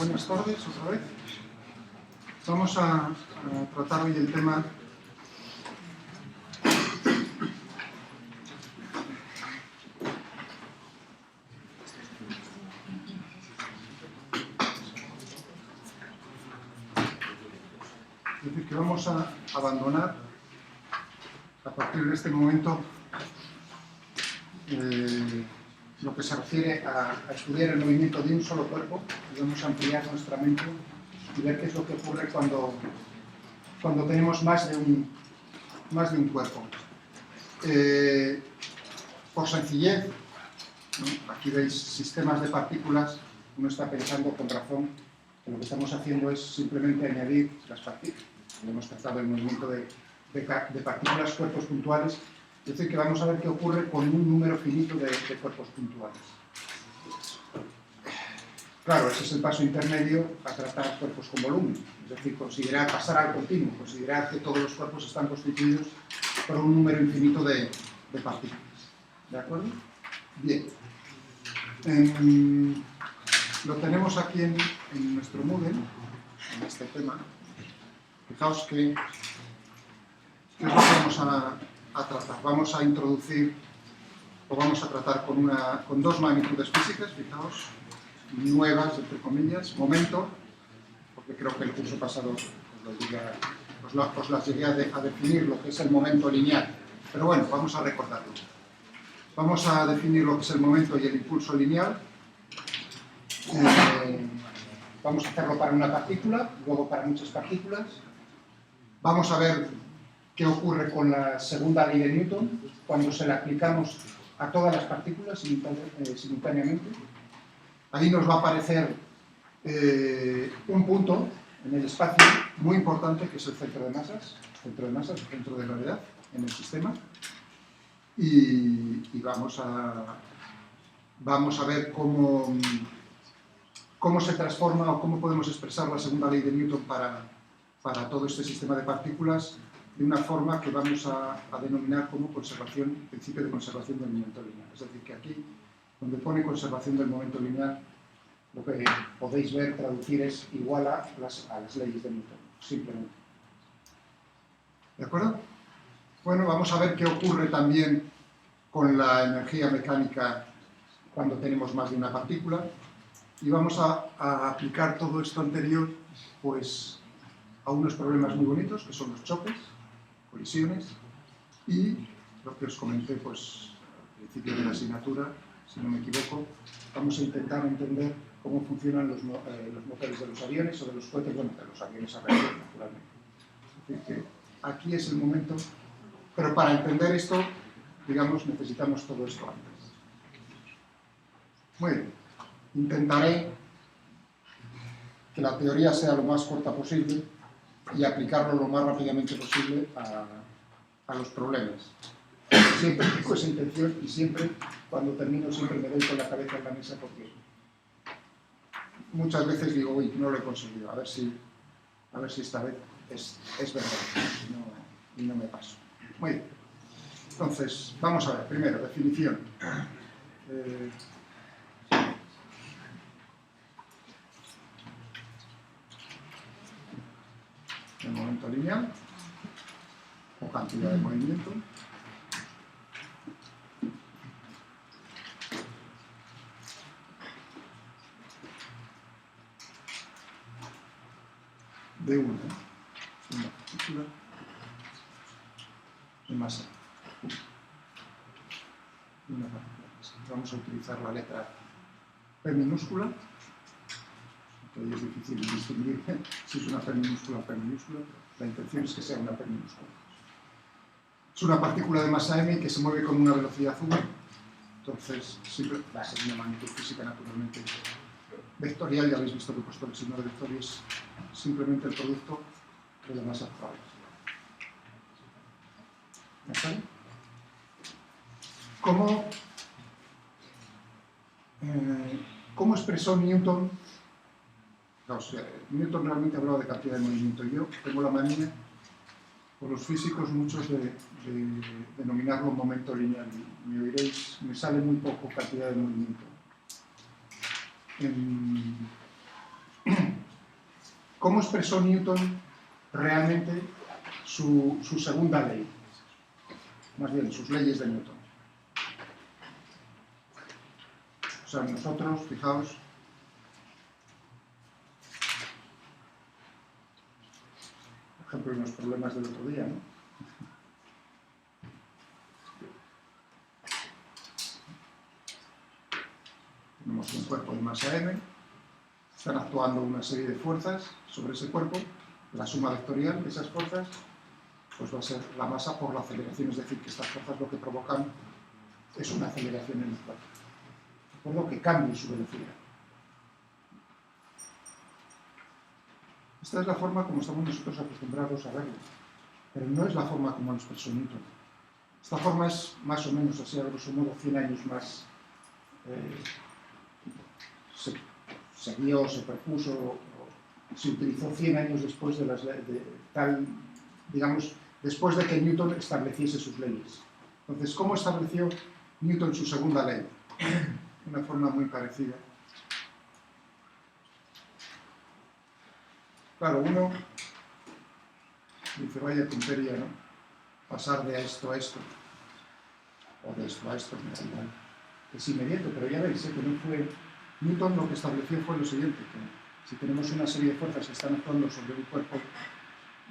Buenas tardes, otra vez. Vamos a tratar hoy el tema es decir, que vamos a abandonar a partir de este momento lo que se refiere a estudiar el movimiento de un solo cuerpo, y vamos a ampliar nuestra mente y ver qué es lo que ocurre cuando tenemos más de un cuerpo. Por sencillez, ¿no? Aquí veis sistemas de partículas. Uno está pensando con razón que lo que estamos haciendo es simplemente añadir las partículas. Hemos tratado el movimiento de partículas, cuerpos puntuales. Es decir, que vamos a ver qué ocurre con un número finito de cuerpos puntuales. Claro, ese es el paso intermedio a tratar cuerpos con volumen. Es decir, pasar al continuo, considerar que todos los cuerpos están constituidos por un número infinito de partículas. ¿De acuerdo? Bien. Lo tenemos aquí en nuestro Moodle, en este tema. Fijaos que es lo que vamos a tratar. Vamos a introducir, o vamos a tratar con dos magnitudes físicas, fijaos, nuevas, entre comillas, momento, porque creo que el curso pasado os las llegué a definir lo que es el momento lineal, pero bueno, vamos a recordarlo. Vamos a definir lo que es el momento y el impulso lineal. Vamos a hacerlo para una partícula, luego para muchas partículas. Vamos a ver qué ocurre con la segunda ley de Newton cuando se la aplicamos a todas las partículas simultáneamente. Ahí nos va a aparecer un punto en el espacio muy importante, que es el centro de masas, el centro de gravedad en el sistema. Y vamos a ver cómo se transforma o cómo podemos expresar la segunda ley de Newton para todo este sistema de partículas de una forma que vamos a denominar como principio de conservación del momento lineal. Es decir, que aquí, donde pone conservación del momento lineal, lo que podéis ver, traducir, es igual a las leyes de Newton, simplemente. ¿De acuerdo? Bueno, vamos a ver qué ocurre también con la energía mecánica cuando tenemos más de una partícula, y vamos a aplicar todo esto anterior pues, a unos problemas muy bonitos, que son los choques, colisiones, y lo que os comenté pues, al principio de la asignatura, si no me equivoco, vamos a intentar entender cómo funcionan los motores de los aviones o de los cohetes, bueno, de los aviones a reacción, naturalmente. Es decir, que aquí es el momento, pero para entender esto, digamos, necesitamos todo esto antes. Muy bien, intentaré que la teoría sea lo más corta posible y aplicarlo lo más rápidamente posible a los problemas. Siempre tengo esa intención y siempre, cuando termino, siempre me doy con la cabeza en la mesa porque muchas veces digo, uy, no lo he conseguido, a ver si esta vez es verdad y no me paso. Muy bien. Entonces, vamos a ver, primero, definición. El momento lineal o cantidad de movimiento. De una partícula de masa. Una partícula. Vamos a utilizar la letra P minúscula, que ahí es difícil distinguir si es una P minúscula o P minúscula, pero la intención es que sea una P minúscula. Es una partícula de masa m que se mueve con una velocidad v, entonces siempre va a ser una magnitud física naturalmente vectorial. Ya habéis visto que he puesto el signo de vector y es simplemente el producto de la masa actual. ¿De acuerdo? ¿Cómo expresó Newton? Newton realmente hablaba de cantidad de movimiento. Yo tengo la manía, por los físicos, muchos de denominarlo momento lineal. Me oiréis, me sale muy poco cantidad de movimiento. ¿Cómo expresó Newton realmente su segunda ley? Más bien, sus leyes de Newton. O sea, nosotros, fijaos, por ejemplo, en los problemas del otro día, ¿no? Tenemos un cuerpo de masa m, están actuando una serie de fuerzas sobre ese cuerpo, la suma vectorial de esas fuerzas pues va a ser la masa por la aceleración, es decir, que estas fuerzas lo que provocan es una aceleración en el cuerpo, de acuerdo, que cambie su velocidad. Esta es la forma como estamos nosotros acostumbrados a verlo, pero no es la forma como lo expresó Newton. Esta forma es más o menos así, a grosso modo, 100 años más se vio, se propuso, se utilizó 100 años después digamos, después de que Newton estableciese sus leyes. Entonces, ¿cómo estableció Newton su segunda ley? De una forma muy parecida. Claro, uno dice, vaya tontería, ¿no? Pasar de esto a esto, o de esto a esto, me da igual. Es inmediato, pero ya veis que no fue... Newton lo que estableció fue lo siguiente, que si tenemos una serie de fuerzas que están actuando sobre un cuerpo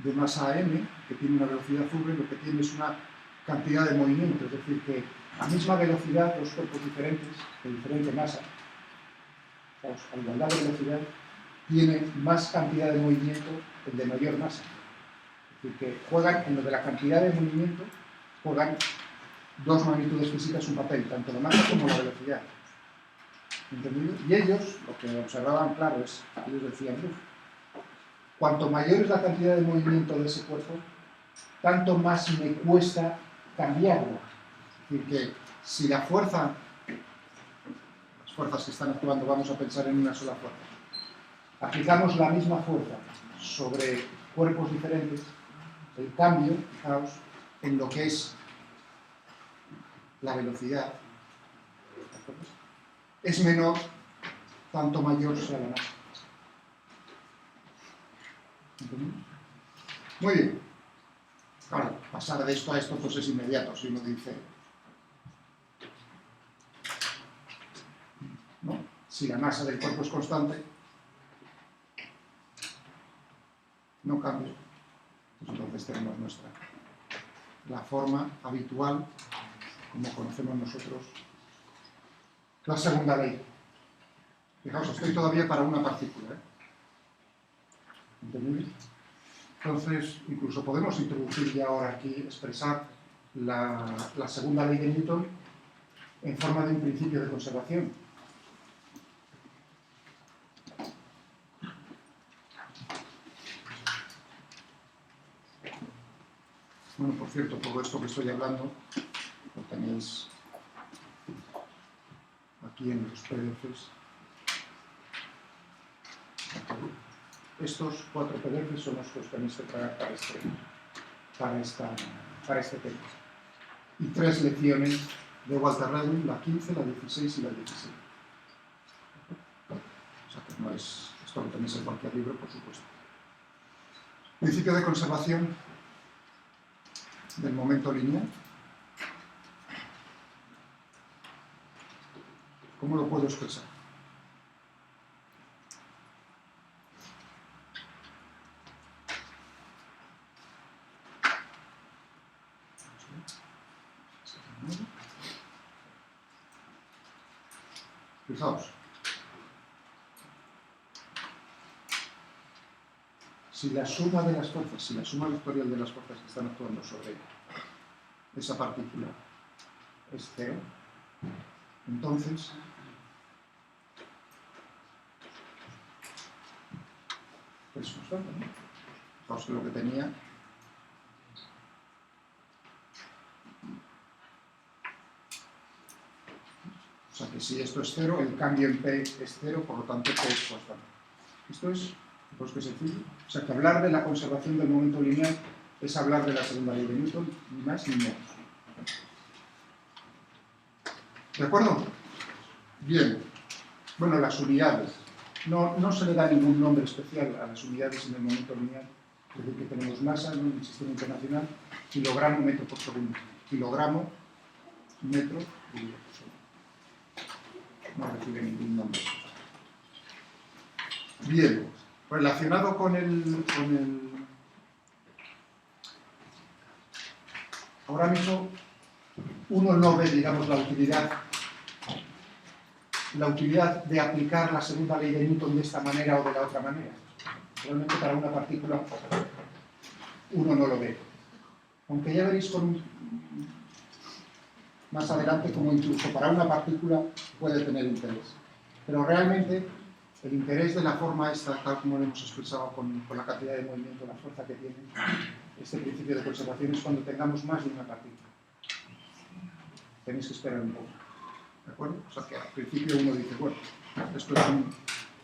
de masa m, que tiene una velocidad v, lo que tiene es una cantidad de movimiento, es decir, que a misma velocidad, dos cuerpos diferentes, de diferente masa, a igualdad de velocidad, tiene más cantidad de movimiento el de mayor masa. Es decir, que juegan en lo de la cantidad de movimiento, juegan dos magnitudes físicas un papel, tanto la masa como la velocidad. ¿Entendido? Y ellos, lo que observaban, claro, es, ellos decían, cuanto mayor es la cantidad de movimiento de ese cuerpo, tanto más me cuesta cambiarlo. Es decir, que si la fuerza, las fuerzas que están actuando, vamos a pensar en una sola fuerza, aplicamos la misma fuerza sobre cuerpos diferentes, el cambio, fijaos, en lo que es la velocidad, es menor, tanto mayor sea la masa. ¿Entendemos? Muy bien. Claro, pasar de esto a esto pues es inmediato, si uno dice, ¿no? Si la masa del cuerpo es constante, no cambia. Pues entonces tenemos la forma habitual, como conocemos nosotros, la segunda ley. Fijaos, estoy todavía para una partícula, ¿eh? ¿Entendéis? Entonces, incluso podemos introducir ya ahora aquí, expresar la segunda ley de Newton en forma de un principio de conservación. Bueno, por cierto, todo esto que estoy hablando lo tenéis aquí en los PDFs. Estos 4 PDFs son los que os tenéis que traer para este tema. Y 3 lecciones de Walter Redwin, la 15, la 16 y la 16. O sea que no es esto lo tenéis en cualquier libro, por supuesto. Principio de conservación del momento lineal. ¿Cómo lo puedo expresar? Fijaos, si la suma de las fuerzas, si la suma vectorial de las fuerzas que están actuando sobre esa partícula es cero, entonces es constante, ¿no? Fijaos que lo que tenía o sea que si esto es cero, el cambio en P es cero, por lo tanto P es constante. Esto es, pues que sencillo. O sea que hablar de la conservación del momento lineal es hablar de la segunda ley de Newton, ni más ni menos. ¿De acuerdo? Bien. Bueno, las unidades. no se le da ningún nombre especial a las unidades en el momento lineal. Es decir, que tenemos masa, ¿no?, en el sistema internacional, kilogramo metro por segundo. Kilogramo metro dividido por segundo. No recibe ningún nombre. Bien, relacionado con el... Ahora mismo uno no ve, digamos, la utilidad de aplicar la segunda ley de Newton de esta manera o de la otra manera. Realmente para una partícula uno no lo ve. Aunque ya veréis más adelante como incluso para una partícula puede tener interés. Pero realmente el interés de la forma esta, tal como lo hemos expresado con la cantidad de movimiento, la fuerza que tiene, este principio de conservación, es cuando tengamos más de una partícula. Tenéis que esperar un poco. ¿De acuerdo? O sea que al principio uno dice, bueno, esto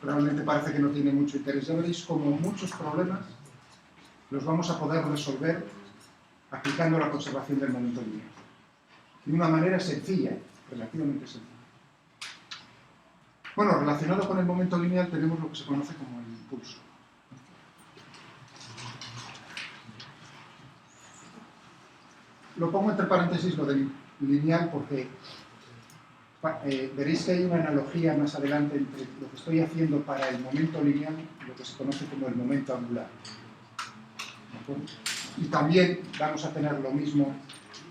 realmente parece que no tiene mucho interés. Ya veréis como muchos problemas los vamos a poder resolver aplicando la conservación del momento lineal. De una manera sencilla, relativamente sencilla. Bueno, relacionado con el momento lineal tenemos lo que se conoce como el impulso. Lo pongo entre paréntesis lo del lineal porque veréis que hay una analogía más adelante entre lo que estoy haciendo para el momento lineal y lo que se conoce como el momento angular. ¿De acuerdo? Y también vamos a tener lo mismo,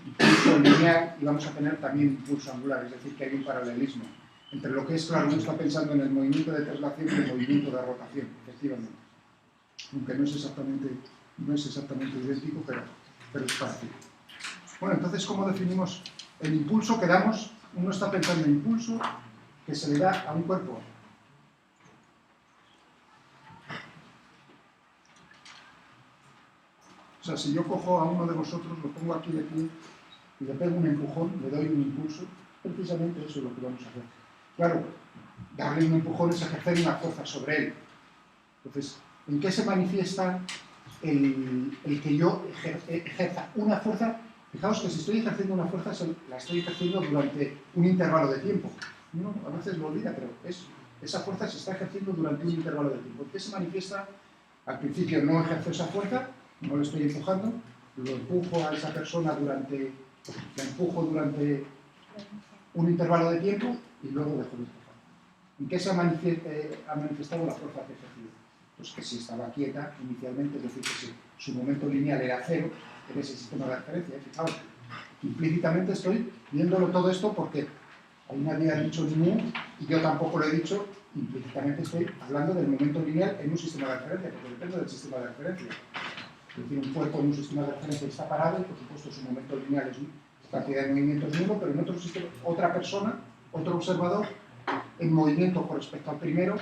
impulso lineal, y vamos a tener también impulso angular, es decir, que hay un paralelismo entre lo que es, claro, uno está pensando en el movimiento de traslación y el movimiento de rotación, efectivamente. Aunque no es exactamente idéntico, pero es parecido. Bueno, entonces, ¿cómo definimos el impulso? Uno está pensando en impulso que se le da a un cuerpo. O sea, si yo cojo a uno de vosotros, lo pongo aquí de pie y le pego un empujón, le doy un impulso, precisamente eso es lo que vamos a hacer. Claro, darle un empujón es ejercer una fuerza sobre él. Entonces, ¿en qué se manifiesta el que yo ejerza una fuerza? Fijaos que si estoy ejerciendo una fuerza, la estoy ejerciendo durante un intervalo de tiempo. Uno a veces lo olvida, pero esa fuerza se está ejerciendo durante un intervalo de tiempo. ¿En qué se manifiesta? Al principio no ejerzo esa fuerza, no le estoy empujando, lo empujo a esa persona la empujo durante un intervalo de tiempo y luego dejo de empujar. ¿En qué se ha manifestado la fuerza que he ejercido? Pues que si estaba quieta inicialmente, es decir, que si su momento lineal era cero en ese sistema de referencia. Fijaos, implícitamente estoy viéndolo todo esto porque ahí nadie ha dicho ni mu y yo tampoco lo he dicho, implícitamente estoy hablando del momento lineal en un sistema de referencia, porque depende del sistema de referencia. Es decir, un cuerpo en un sistema de referencia está parado y, por supuesto, su momento lineal es cantidad de movimiento es nulo, pero en otro sistema, otra persona, otro observador, en movimiento con respecto al primero,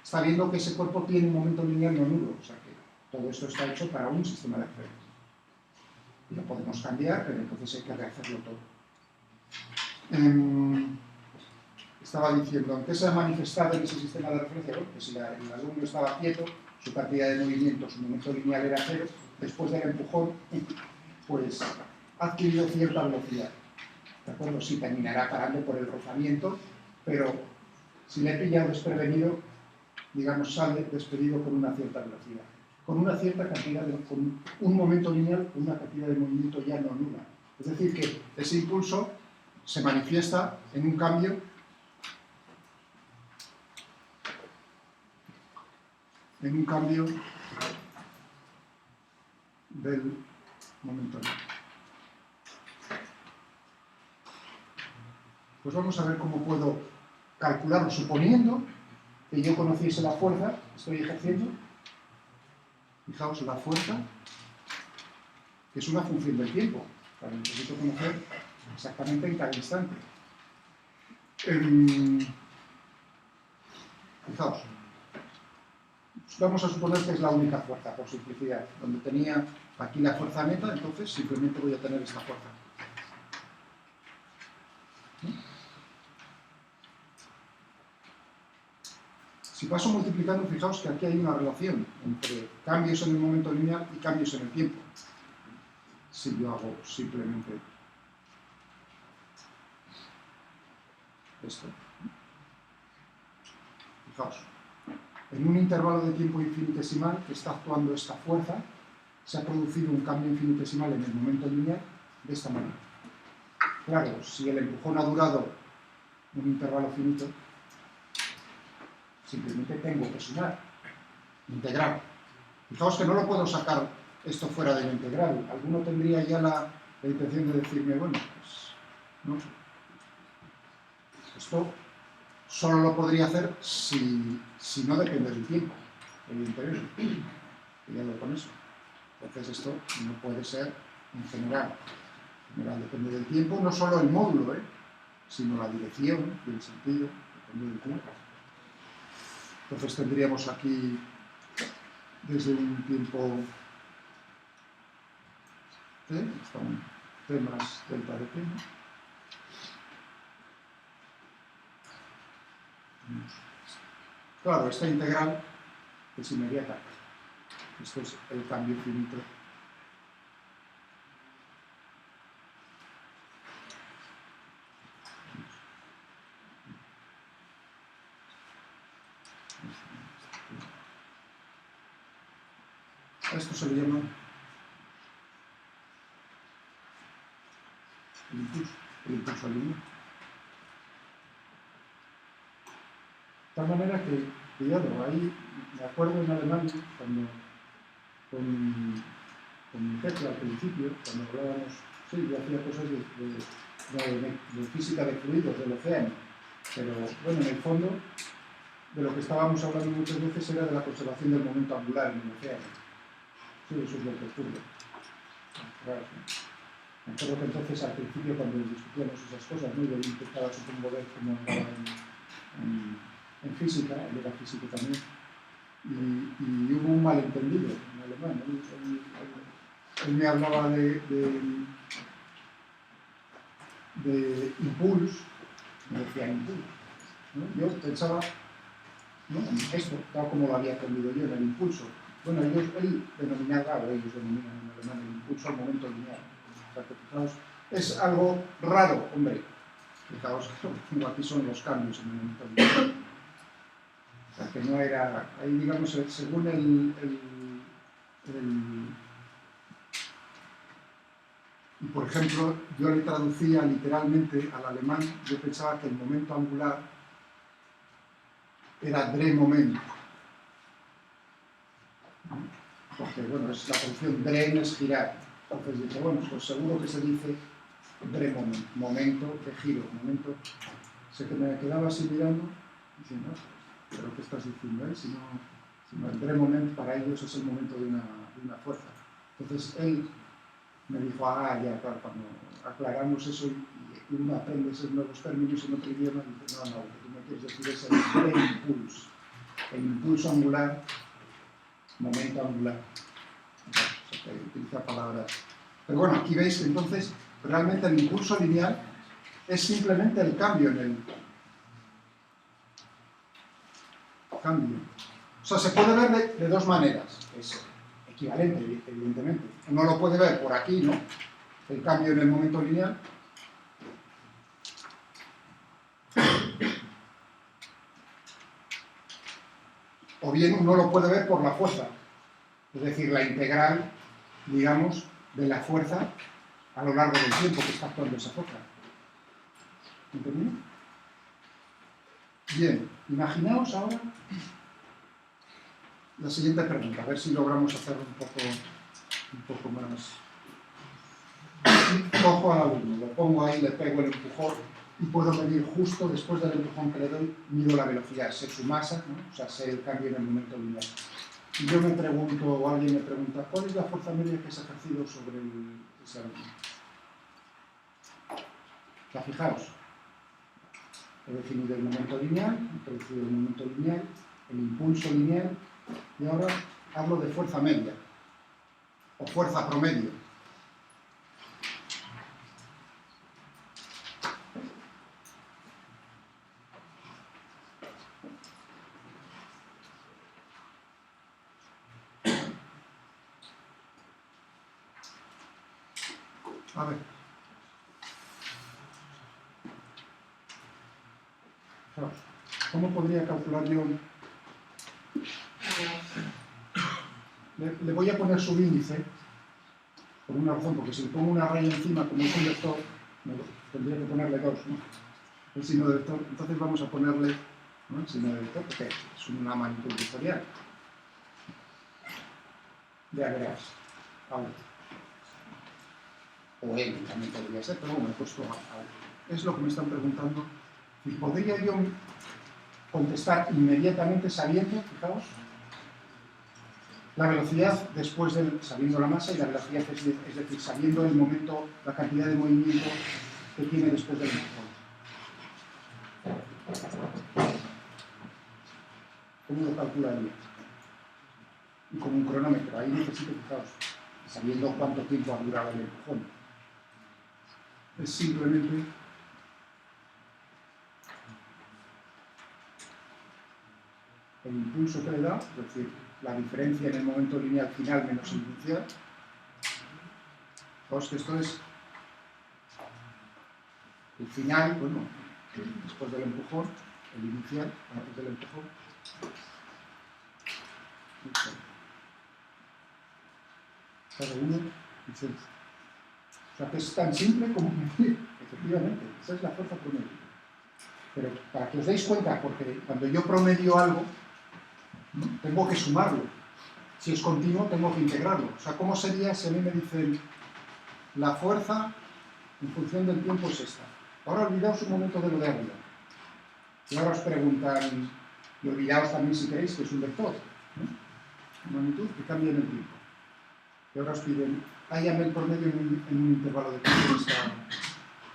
está viendo que ese cuerpo tiene un momento lineal no nulo. O sea que todo esto está hecho para un sistema de referencia. Y lo podemos cambiar, pero entonces hay que rehacerlo todo. Estaba diciendo, ¿en qué se ha manifestado en ese sistema de referencia? Bueno, que si el alumno estaba quieto, su cantidad de movimiento, su momento lineal era cero, después del empujón, pues ha adquirido cierta velocidad. ¿De acuerdo? Sí, terminará parando por el rozamiento, pero si le he pillado desprevenido, digamos, sale despedido con una cierta velocidad. Con una cierta cantidad, con un momento lineal, con una cantidad de movimiento ya no nula. Es decir, que ese impulso se manifiesta en un cambio del momento lineal. Pues vamos a ver cómo puedo calcularlo, suponiendo que yo conociese la fuerza que estoy ejerciendo. Fijaos, la fuerza, que es una función del tiempo. Claro, necesito conocer exactamente en cada instante. Fijaos, vamos a suponer que es la única fuerza, por simplicidad. Donde tenía aquí la fuerza neta, entonces simplemente voy a tener esta fuerza. Si paso multiplicando, fijaos que aquí hay una relación entre cambios en el momento lineal y cambios en el tiempo. Si yo hago simplemente esto. Fijaos, En un intervalo de tiempo infinitesimal que está actuando esta fuerza, se ha producido un cambio infinitesimal en el momento lineal de esta manera. Claro, si el empujón ha durado un intervalo finito, simplemente tengo que sumar, integrar. Fijaos que no lo puedo sacar esto fuera de la integral. Alguno tendría ya la intención de decirme, bueno, pues no. Esto solo lo podría hacer si no depende del tiempo, evidentemente. Cuidado con eso. Entonces esto no puede ser en general. En general depende del tiempo, no solo el módulo, sino la dirección y el sentido, depende del tiempo. Entonces tendríamos aquí desde un tiempo t, hasta un t más delta de t, ¿no? Claro, esta integral es inmediata. Esto es el cambio finito. A esto se le llama el impulso lineal. De tal manera que, cuidado, ahí me acuerdo en Alemania, cuando con mi jefe al principio, cuando hablábamos, sí, yo hacía cosas de física de fluidos del océano, pero bueno, en el fondo, de lo que estábamos hablando muchas veces era de la conservación del momento angular en el océano. Sí, eso es lo que ocurre. Claro, sí. Me acuerdo que entonces, al principio, cuando discutíamos esas cosas, ¿no? Yo intentaba, supongo, ver cómo andaba en física, él era físico también, y hubo un malentendido en alemán. Él me hablaba de impulso, me decía impulso, ¿no? Yo pensaba, ¿no? En esto, tal como lo había aprendido yo, en el impulso. Bueno, él denominaba, o ellos denominan en alemán el impulso al momento lineal. O sea, que fijaos, es algo raro, hombre. Fijaos, como aquí son los cambios en el momento lineal. O sea, que no era, ahí digamos, según y por ejemplo, yo le traducía literalmente al alemán, yo pensaba que el momento angular era Drehmoment. Porque, bueno, es la función Drehen es girar. Entonces dije, bueno, pues seguro que se dice Drehmoment, momento de giro, momento. Sé que me quedaba así mirando, diciendo, pero ¿qué estás diciendo? Sino el Drehmoment para ellos es el momento de una fuerza. Entonces él me dijo, ya, claro, cuando aclaramos eso y uno aprende esos nuevos términos en otro idioma, y dice, no, lo que tú me quieres decir es el impulso. El impulso angular, momento angular. O sea, que utiliza palabras. Pero bueno, aquí veis que entonces realmente el impulso lineal es simplemente el cambio en el cambio. O sea, se puede ver de dos maneras. Es equivalente, evidentemente. Uno lo puede ver por aquí, ¿no? El cambio en el momento lineal. O bien uno lo puede ver por la fuerza. Es decir, la integral, digamos, de la fuerza a lo largo del tiempo que está actuando esa fuerza. ¿Entendido? Bien, imaginaos ahora la siguiente pregunta, a ver si logramos hacerlo un poco más. Cojo al alumno, lo pongo ahí, le pego el empujón y puedo medir justo después del empujón que le doy, mido la velocidad, sé su masa, ¿no? O sea, sé el cambio en el momento lineal. Y yo me pregunto, o alguien me pregunta, ¿cuál es la fuerza media que se ha ejercido sobre ese alumno? O sea, fijaos, he definido el momento lineal, he producido el momento lineal, el impulso lineal, y ahora hablo de fuerza media, o fuerza promedio. A ver. ¿Cómo podría calcular yo Le voy a poner subíndice, por una razón, porque si le pongo una raya encima, como es un vector, tendría que ponerle 2, ¿no? El signo de vector, entonces vamos a ponerle, ¿no?, el signo de vector, porque es una magnitud vectorial. Ya verás, ahora. O N también podría ser, pero bueno, he puesto ahora. Es lo que me están preguntando. ¿Y podría yo contestar inmediatamente sabiendo, fijaos, la velocidad después del, sabiendo la masa, y la velocidad, es decir, sabiendo el momento, la cantidad de movimiento que tiene después del empujón? ¿Cómo lo calcularía? Y con un cronómetro, ahí necesito, fijaos, sabiendo cuánto tiempo ha durado el empujón. Es simplemente el impulso que le da, es decir, la diferencia en el momento lineal final menos el inicial. Fijaos que esto es el final, bueno, después del empujón, el inicial, antes del empujón. Cada uno dice, o sea, que es tan simple como medir, efectivamente, esa es la fuerza promedio. Pero para que os deis cuenta, porque cuando yo promedio algo, ¿no?, tengo que sumarlo. Si es continuo, tengo que integrarlo. O sea, ¿cómo sería si a mí me dicen la fuerza en función del tiempo es esta? Ahora olvidaos un momento de lo de arriba. Y ahora os preguntan, y olvidaos también si queréis que es un vector, ¿no?, magnitud que cambia en el tiempo. Y ahora os piden, hállame el promedio en un intervalo de tiempo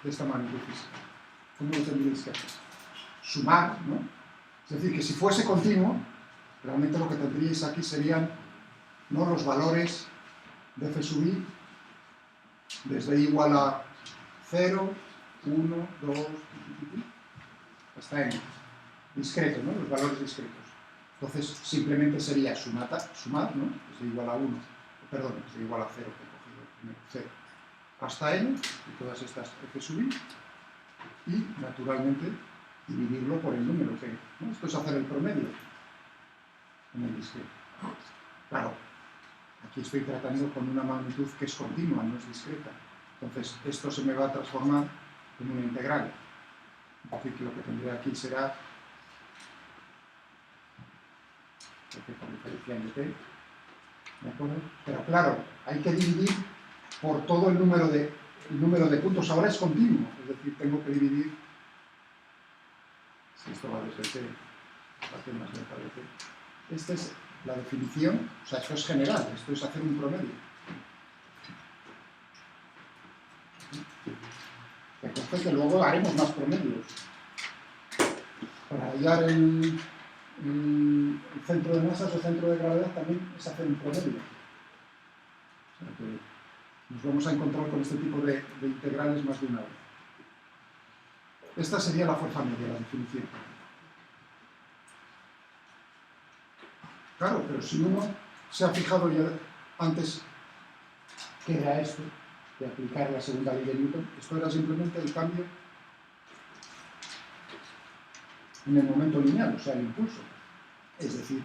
de esta magnitud física. ¿Cómo lo tendríais que hacer? Sumar, ¿no? Es decir, que si fuese continuo, realmente lo que tendríais aquí serían, ¿no?, los valores de f sub i desde i igual a 0, 1, 2, hasta n. Discreto, ¿no?, los valores discretos. Entonces, simplemente sería sumar, ¿no?, desde igual a 1, perdón, desde igual a 0, que he cogido primero, 0, hasta n, y todas estas f sub i, y, naturalmente, dividirlo por el número que, ¿no? Esto es hacer el promedio en el discreto. Claro, aquí estoy tratando con una magnitud que es continua, no es discreta. Entonces, esto se me va a transformar en una integral. Es decir, que lo que tendré aquí será con diferencia en t, ¿de acuerdo? Pero claro, hay que dividir por todo el número de puntos. Ahora es continuo, es decir, tengo que dividir, si esto va desde t, parte más lenta de t. Esta es la definición, o sea, esto es general, esto es hacer un promedio. Que conste que luego haremos más promedios. Para hallar el centro de masas o centro de gravedad también es hacer un promedio. O sea que nos vamos a encontrar con este tipo de integrales más de una vez. Esta sería la fuerza media, la definición. Claro, pero si uno se ha fijado ya antes que era esto, de aplicar la segunda ley de Newton, esto era simplemente el cambio en el momento lineal, o sea, el impulso. Es decir,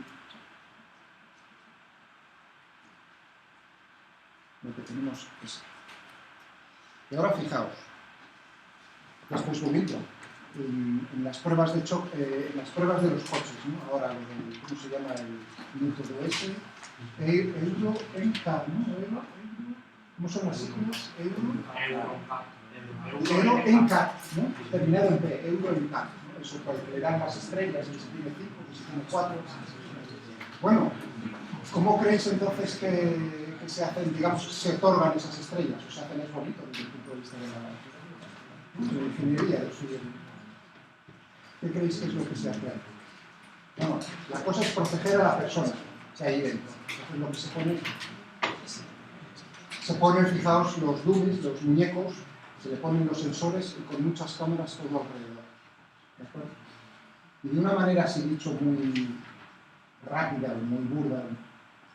lo que tenemos es... Y ahora fijaos, esto es bonito, en las pruebas de choque, en las pruebas de los coches, ¿no? Ahora, ¿cómo se llama el método ese? Euro NCAP, ¿no? ¿Cómo son las siglas? Euro NCAP, ¿no? Terminado en P, Euro NCAP, ¿no? Eso para que le dan las estrellas, si tiene 5, si tiene 4. Bueno, ¿cómo creéis entonces que se hacen, digamos, se otorgan esas estrellas? O se hacen es bonito desde el punto de vista de la ingeniería. ¿Qué creéis que es lo que se hace ahí? No, la cosa es proteger a la persona que hay dentro. Entonces lo que se ponen, fijaos, los dummies, los muñecos, se le ponen los sensores y con muchas cámaras todo alrededor. ¿De acuerdo? Y de una manera, así dicho, muy rápida, muy burda,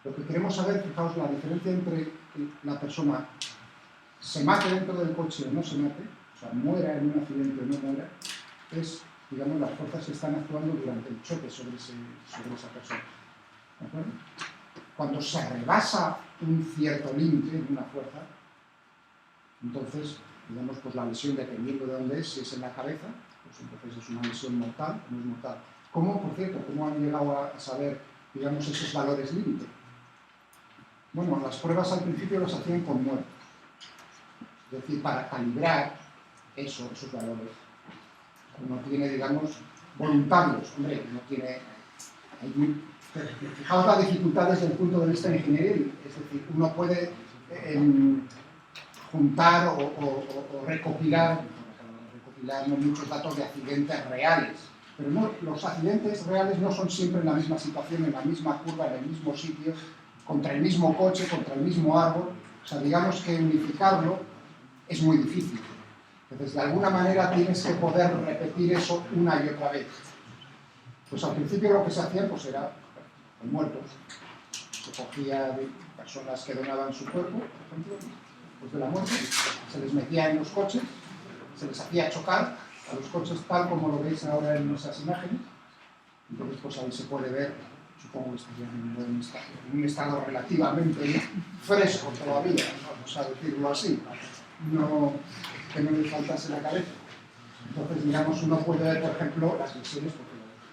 lo que queremos saber, fijaos, la diferencia entre que la persona se mate dentro del coche o no se mate, o sea, muera en un accidente o no muera, es, digamos, las fuerzas que están actuando durante el choque sobre esa persona. ¿De acuerdo? Cuando se rebasa un cierto límite en una fuerza, entonces, digamos, pues la lesión, dependiendo de dónde es, si es en la cabeza, pues entonces es una lesión mortal o no es mortal. ¿Cómo, por cierto, cómo han llegado a saber, digamos, esos valores límite? Bueno, las pruebas al principio las hacían con muertos. Es decir, para calibrar esos valores. Uno tiene, digamos, voluntarios. Hombre, no tiene... Fijaos la dificultad desde el punto de vista ingenieril. Es decir, uno puede juntar o recopilar muchos datos de accidentes reales. Pero no, los accidentes reales no son siempre en la misma situación, en la misma curva, en el mismo sitio, contra el mismo coche, contra el mismo árbol. O sea, digamos que unificarlo es muy difícil. Entonces, de alguna manera tienes que poder repetir eso una y otra vez. Pues al principio lo que se hacía pues era con muertos. Se cogía de personas que donaban su cuerpo, por ejemplo, después de la muerte, se les metía en los coches, se les hacía chocar a los coches tal como lo veis ahora en esas imágenes. Entonces, pues ahí se puede ver, supongo que estarían en un estado relativamente fresco todavía, vamos a decirlo así, no, que no le faltase la cabeza. Entonces, digamos, uno puede ver, por ejemplo, las lesiones, porque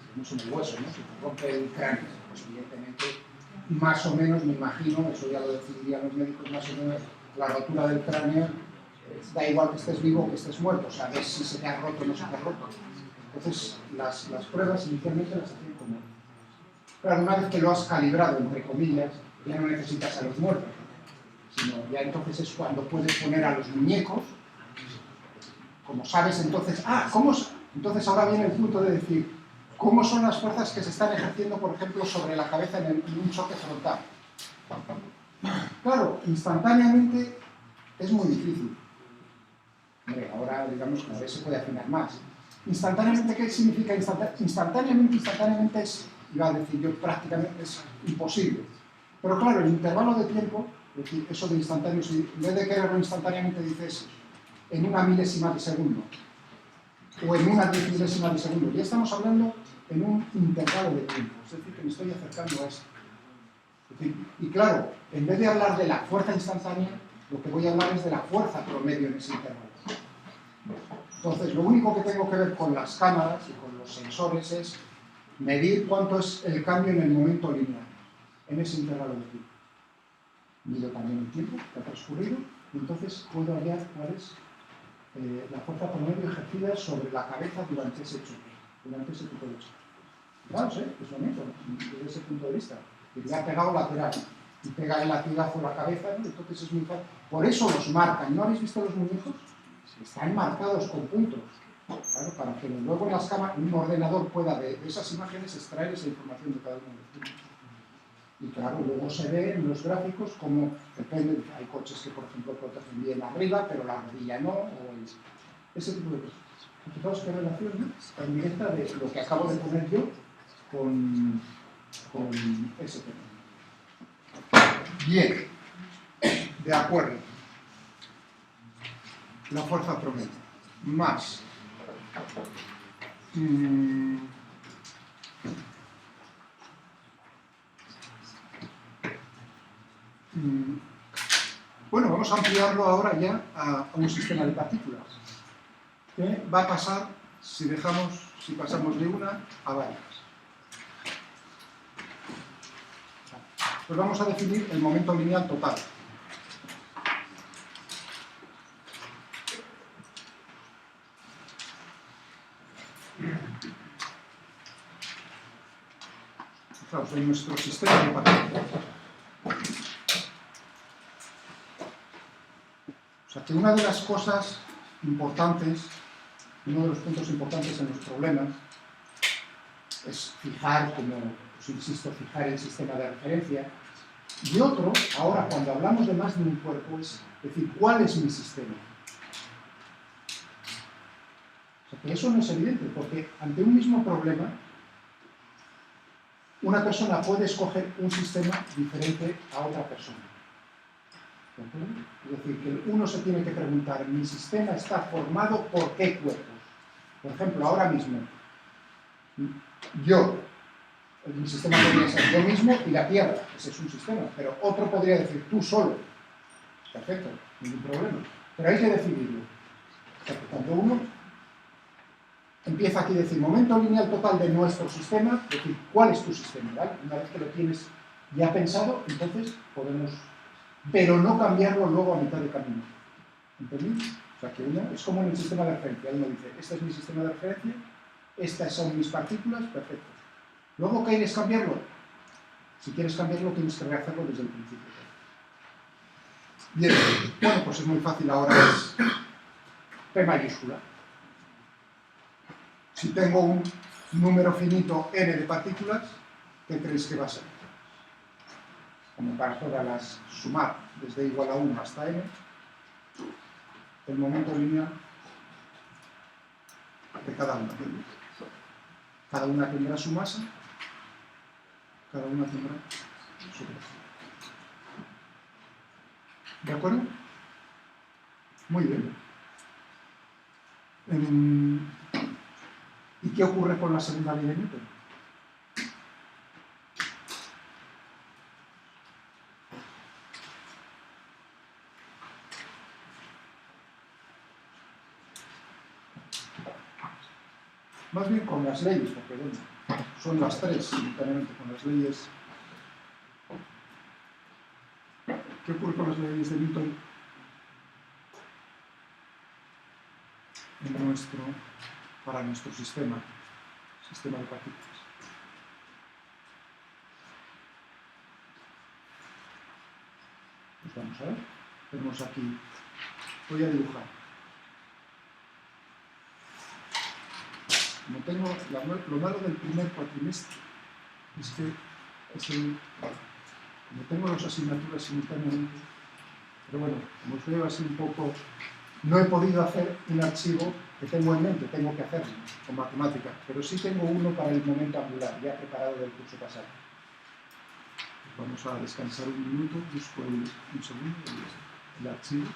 tenemos en el hueso, ¿no? Si te rompe el cráneo, pues evidentemente, más o menos, me imagino, eso ya lo decidirían los médicos, más o menos, la rotura del cráneo, da igual que estés vivo o que estés muerto, o sea, ves si se te ha roto o no se te ha roto. Entonces, las pruebas inicialmente las hacían como... Claro, una vez que lo has calibrado, entre comillas, ya no necesitas a los muertos, sino ya entonces es cuando puedes poner a los muñecos, como sabes, entonces... Entonces ahora viene el punto de decir, ¿cómo son las fuerzas que se están ejerciendo, por ejemplo, sobre la cabeza en un choque frontal? Claro, instantáneamente es muy difícil. Hombre, ahora, digamos, cada vez se puede afinar más. Instantáneamente, ¿qué significa instantáneamente es, iba a decir yo, prácticamente es imposible. Pero claro, el intervalo de tiempo, es decir, eso de instantáneo, si en vez de quererlo instantáneamente dices en una milésima de segundo, o en una 10 milésimas de segundo, ya estamos hablando en un intervalo de tiempo, es decir, que me estoy acercando a esto. Es decir, y claro, en vez de hablar de la fuerza instantánea, lo que voy a hablar es de la fuerza promedio en ese intervalo. Entonces, lo único que tengo que ver con las cámaras y con los sensores es medir cuánto es el cambio en el momento lineal, en ese intervalo de tiempo. Mido también el tiempo que ha transcurrido y entonces puedo hallar cuál es la fuerza promedio ejercida sobre la cabeza durante ese choque, durante ese tipo de choque. Fijaos, es bonito, desde ese punto de vista. Que le ha pegado lateral y pega el latigazo en la cabeza, ¿no? Entonces es muy fácil. Por eso los marcan. ¿No habéis visto los muñecos? Están marcados con puntos. Claro, para que luego en las cámaras un ordenador pueda de esas imágenes extraer esa información de cada uno de los puntos. Y claro, luego se ve en los gráficos como depende, hay coches que por ejemplo protegen bien arriba, pero la rodilla no, o ese tipo de cosas. Fijaos qué relación, ¿no? Tan directa de lo que acabo de poner yo con ese tema. Bien, de acuerdo. La fuerza promedio. Más. Bueno, vamos a ampliarlo ahora ya a un sistema de partículas. ¿Qué va a pasar si pasamos de una a varias? Pues vamos a definir el momento lineal total. Fijaos, en nuestro sistema de partículas. O sea que una de las cosas importantes, uno de los puntos importantes en los problemas es fijar, como os insisto, fijar el sistema de referencia. Y otro, ahora cuando hablamos de más de un cuerpo, es decir, ¿cuál es mi sistema? O sea que eso no es evidente, porque ante un mismo problema, una persona puede escoger un sistema diferente a otra persona. Es decir, que uno se tiene que preguntar, ¿mi sistema está formado por qué cuerpos? Por ejemplo, ahora mismo, yo Mi sistema podría ser yo mismo y la Tierra, ese es un sistema, pero otro podría decir tú solo. Perfecto, ningún problema. Pero hay que decidirlo. Porque cuando uno empieza aquí a decir momento lineal total de nuestro sistema, es decir, ¿cuál es tu sistema? ¿Vale? Una vez que lo tienes ya pensado, entonces podemos, pero no cambiarlo luego a mitad de camino. ¿Entendéis? O sea, que uno es como en el sistema de referencia. Uno dice, este es mi sistema de referencia, estas son mis partículas, perfecto. Luego, ¿quieres cambiarlo? Si quieres cambiarlo, tienes que rehacerlo desde el principio. Bien, bueno, pues es muy fácil ahora, es P mayúscula. Si tengo un número finito n de partículas, ¿qué creéis que va a ser? Como para todas las sumar, desde igual a 1 hasta n, el momento lineal de cada una. Cada una tendrá su masa, cada una tendrá su peso. ¿De acuerdo? Muy bien. ¿Y qué ocurre con la segunda ley de Newton? Más bien con las leyes, porque bueno, son las tres simultáneamente con las leyes. ¿Qué ocurre con las leyes de Newton para nuestro sistema de partículas? Pues vamos a ver. Tenemos aquí, voy a dibujar. Como tengo lo malo del primer cuatrimestre es que como tengo las asignaturas simultáneamente, pero bueno, como os veo así un poco, no he podido hacer un archivo que tengo en mente, tengo que hacerlo con matemática, pero sí tengo uno para el momento angular, ya preparado del curso pasado. Pues vamos a descansar un minuto, busco un segundo el archivo.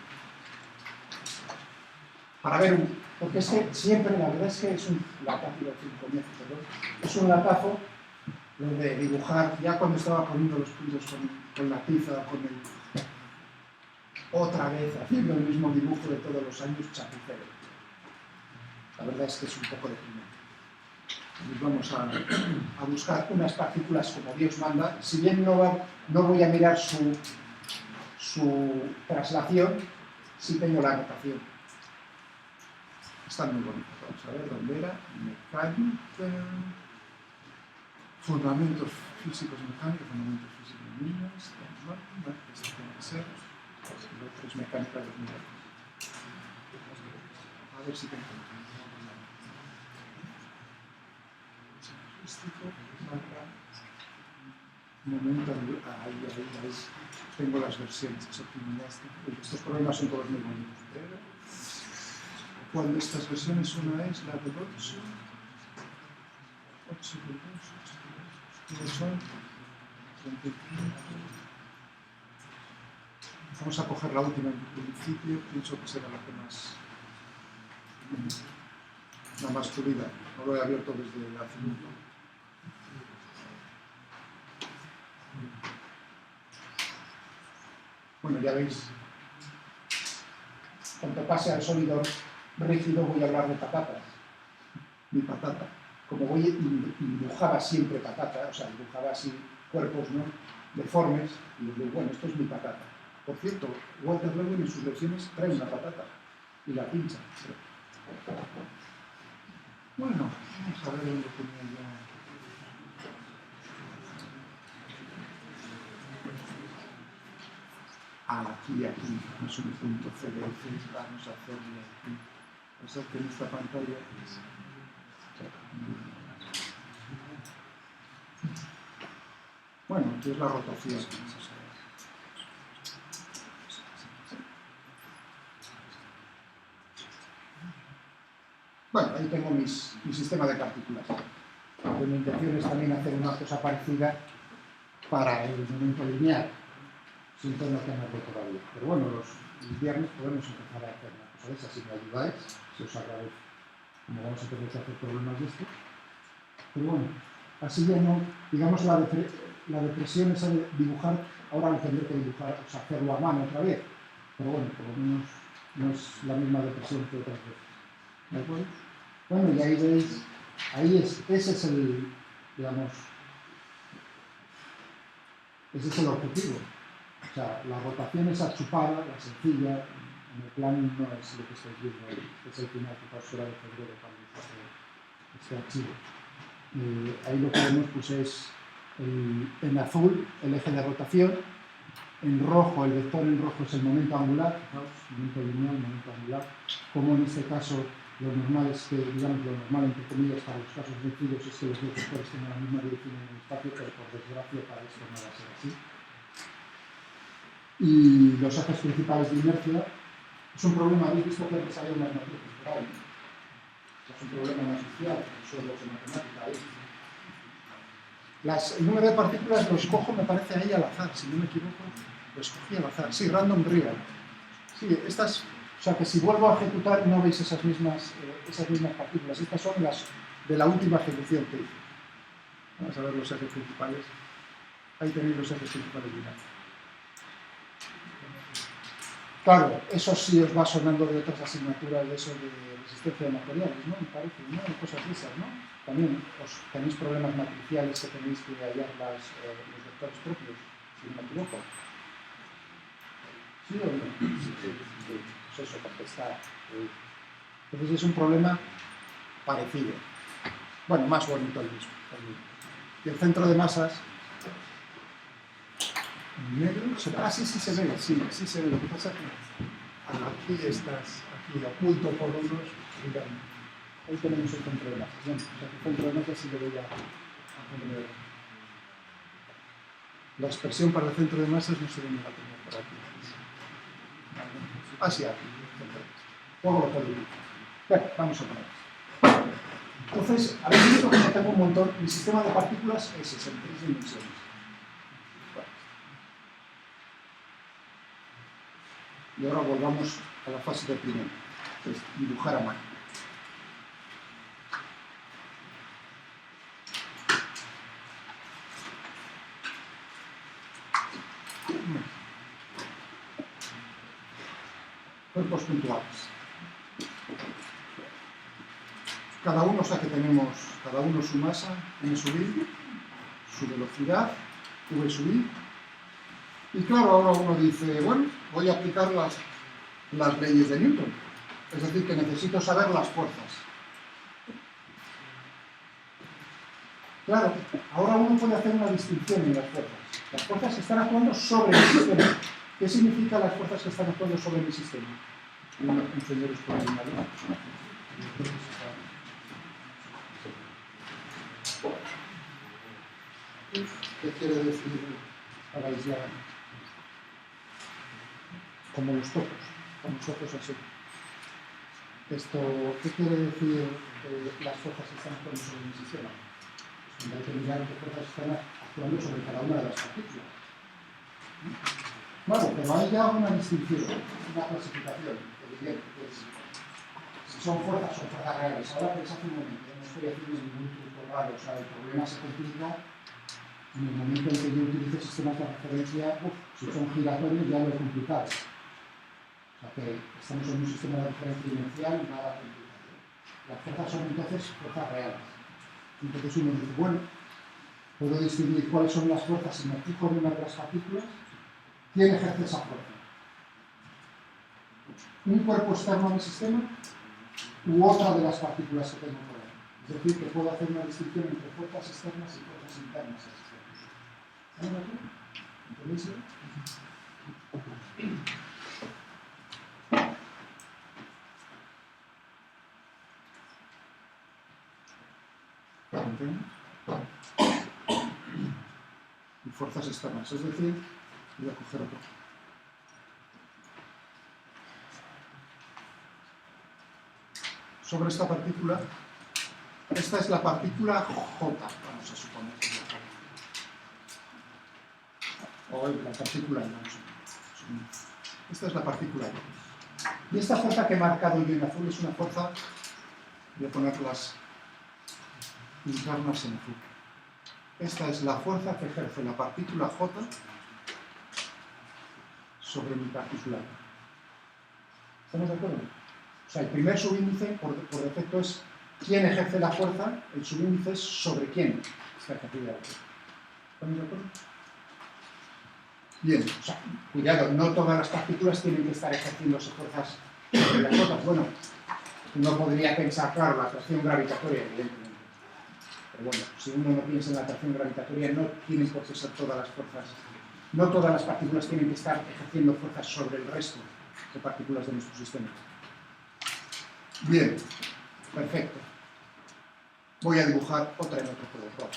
Para ver, porque es que siempre, la verdad es que es un latazo, es un latazo lo de dibujar, ya cuando estaba poniendo los puntos con la tiza, otra vez haciendo el mismo dibujo de todos los años, chapucero. La verdad es que es un poco deprimente. Entonces vamos a buscar unas partículas como Dios manda. Si bien no voy a mirar su traslación, sí tengo la anotación. Están muy bonitos. Vamos a ver dónde era. Mecánica. Fundamentos físicos mecánicos, fundamentos físicos míos. Este tiene que ser. El otro es mecánica de los minerales. A ver si tengo. Momento, ahí. Tengo las versiones. Estos problemas son todos muy bonitos. ¿Cuál de estas versiones? Una es la del 8. 8 del 2, 8 son 35. Vamos a coger la última en principio, pienso que será la más pulida. No lo he abierto desde hace un minuto. Bueno, ya veis, cuando pase al sólido rígido voy a hablar de patatas. Mi patata. Como dibujaba siempre patata, o sea, dibujaba así cuerpos, ¿no?, deformes, y les digo, bueno, esto es mi patata. Por cierto, Walter Lewin en sus versiones trae una patata y la pincha. Bueno, vamos a ver dónde tenía ya. Aquí, es un punto CDF, vamos a hacerle aquí. O sea que en esta pantalla bueno, aquí es la rotación. Bueno, ahí tengo mi sistema de partículas. Mi intención es también hacer una cosa parecida para el momento lineal. Siento no tenerlo todavía. Pero bueno, los viernes podemos empezar a hacer una cosa de esa. Si me ayudáis, si os agradezco. Como vamos a tener que hacer problemas de esto. Pero bueno, Así ya no, digamos, la depresión esa de dibujar, ahora lo tendré que dibujar, o sea, hacerlo a mano otra vez. Pero bueno, por lo menos no es la misma depresión que otras veces. ¿De acuerdo? Bueno, y ahí veis, ese es el, digamos, ese es el objetivo. O sea, la rotación es chupada, la sencilla, en el plan no es lo que estáis viendo ahí, es el final que será de febrero cuando este archivo. Ahí lo que vemos pues es en azul el eje de rotación, en rojo, el vector en rojo es el momento angular, fijaos, momento lineal, momento angular, como en este caso lo normal es que, digamos, lo normal entre comillas para los casos sencillos es que los dos vectores tengan la misma dirección en el espacio, pero por desgracia para esto no va a ser así. Y los ejes principales de inercia es un problema, habéis visto que antes había unas matrices por ahí, es un problema más social, son los de matemática ahí. El número de partículas lo escojo, me parece ahí al azar, si no me equivoco, lo escogí al azar, sí, random real. Sí, estas, o sea que si vuelvo a ejecutar no veis esas mismas partículas, estas son las de la última ejecución que hice. Vamos a ver los ejes principales, ahí tenéis los ejes principales de inercia. Claro, eso sí os va sonando de otras asignaturas de eso de resistencia de materiales, ¿no? Me parece, ¿no? Cosas de esas, ¿no? También os tenéis problemas matriciales que tenéis que hallar los vectores propios, si no me equivoco. ¿Sí o no? Sí. Pues eso, porque está... Entonces es un problema parecido. Bueno, más bonito el mismo. Y el centro de masas... negro, sí se ve, sí se ve. Lo que pasa es que aquí estás, aquí oculto por unos, mira, ahí tenemos el centro de masas. Bueno, o sea, el centro de masas sí lo voy a poner. La expresión para el centro de masas no sé dónde la tengo por aquí. Sí, aquí. Luego lo puedo. Bueno, vamos a poner. Entonces, habéis visto que tengo un montón. Mi sistema de partículas es ese, en 3 dimensiones. Y ahora volvamos a la fase del primero, que es dibujar a mano. Cuerpos puntuales. Cada uno, o sea que tenemos cada uno su masa, M sub I, su velocidad, V sub I. Y claro, ahora uno dice, bueno, voy a aplicar las leyes de Newton. Es decir, que necesito saber las fuerzas. Claro, ahora uno puede hacer una distinción en las fuerzas. Las fuerzas que están actuando sobre mi sistema. ¿Qué significa las fuerzas que están actuando sobre mi sistema? Enseñaros por ahí una luz. ¿Qué quiere decir? Hagáis ya como los topos así. Esto, ¿qué quiere decir las fuerzas que están actuando sobre mi sistema? Pues hay que mirar qué fuerzas están actuando sobre cada una de las partículas. Bueno, pero hay ya una distinción, una clasificación, evidente, que es, si son fuerzas reales. Ahora pensáis un momento, no estoy haciendo ningún truco raro, o sea, el problema se complica en el momento en que yo utilice sistemas de referencia, si son giratorios ya lo he complicado. O sea que estamos en un sistema de referencia inercial y nada complicado. Las fuerzas son entonces fuerzas reales. Entonces uno dice, bueno, puedo distinguir cuáles son las fuerzas si me fijo en una de las partículas. ¿Quién ejerce esa fuerza? ¿Un cuerpo externo a mi sistema u otra de las partículas que tengo por ahí? Es decir, que puedo hacer una distinción entre fuerzas externas y fuerzas internas al sistema. ¿Entendéis? ¿Entendéis? Y fuerzas externas, es decir, voy a coger otro. Sobre esta partícula, esta es la partícula J, vamos a suponer. O la partícula I, vamos a suponer. Esta es la partícula I. Y esta fuerza que he marcado yo en azul es una fuerza, voy a ponerlas internas en azul. Esta es la fuerza que ejerce la partícula J sobre mi partícula I. ¿Estamos de acuerdo? O sea, el primer subíndice, por defecto, es quién ejerce la fuerza, el subíndice es sobre quién está ejercida la fuerza. ¿Estamos de acuerdo? Bien, o sea, cuidado, no todas las partículas tienen que estar ejerciéndose fuerzas sobre las otras. Bueno, uno podría pensar, claro, la atracción gravitatoria, evidentemente. Pero bueno, si uno no piensa en la atracción gravitatoria, no tienen por qué ser todas las fuerzas. No todas las partículas tienen que estar ejerciendo fuerzas sobre el resto de partículas de nuestro sistema. Bien, perfecto. Voy a dibujar otra en otro color.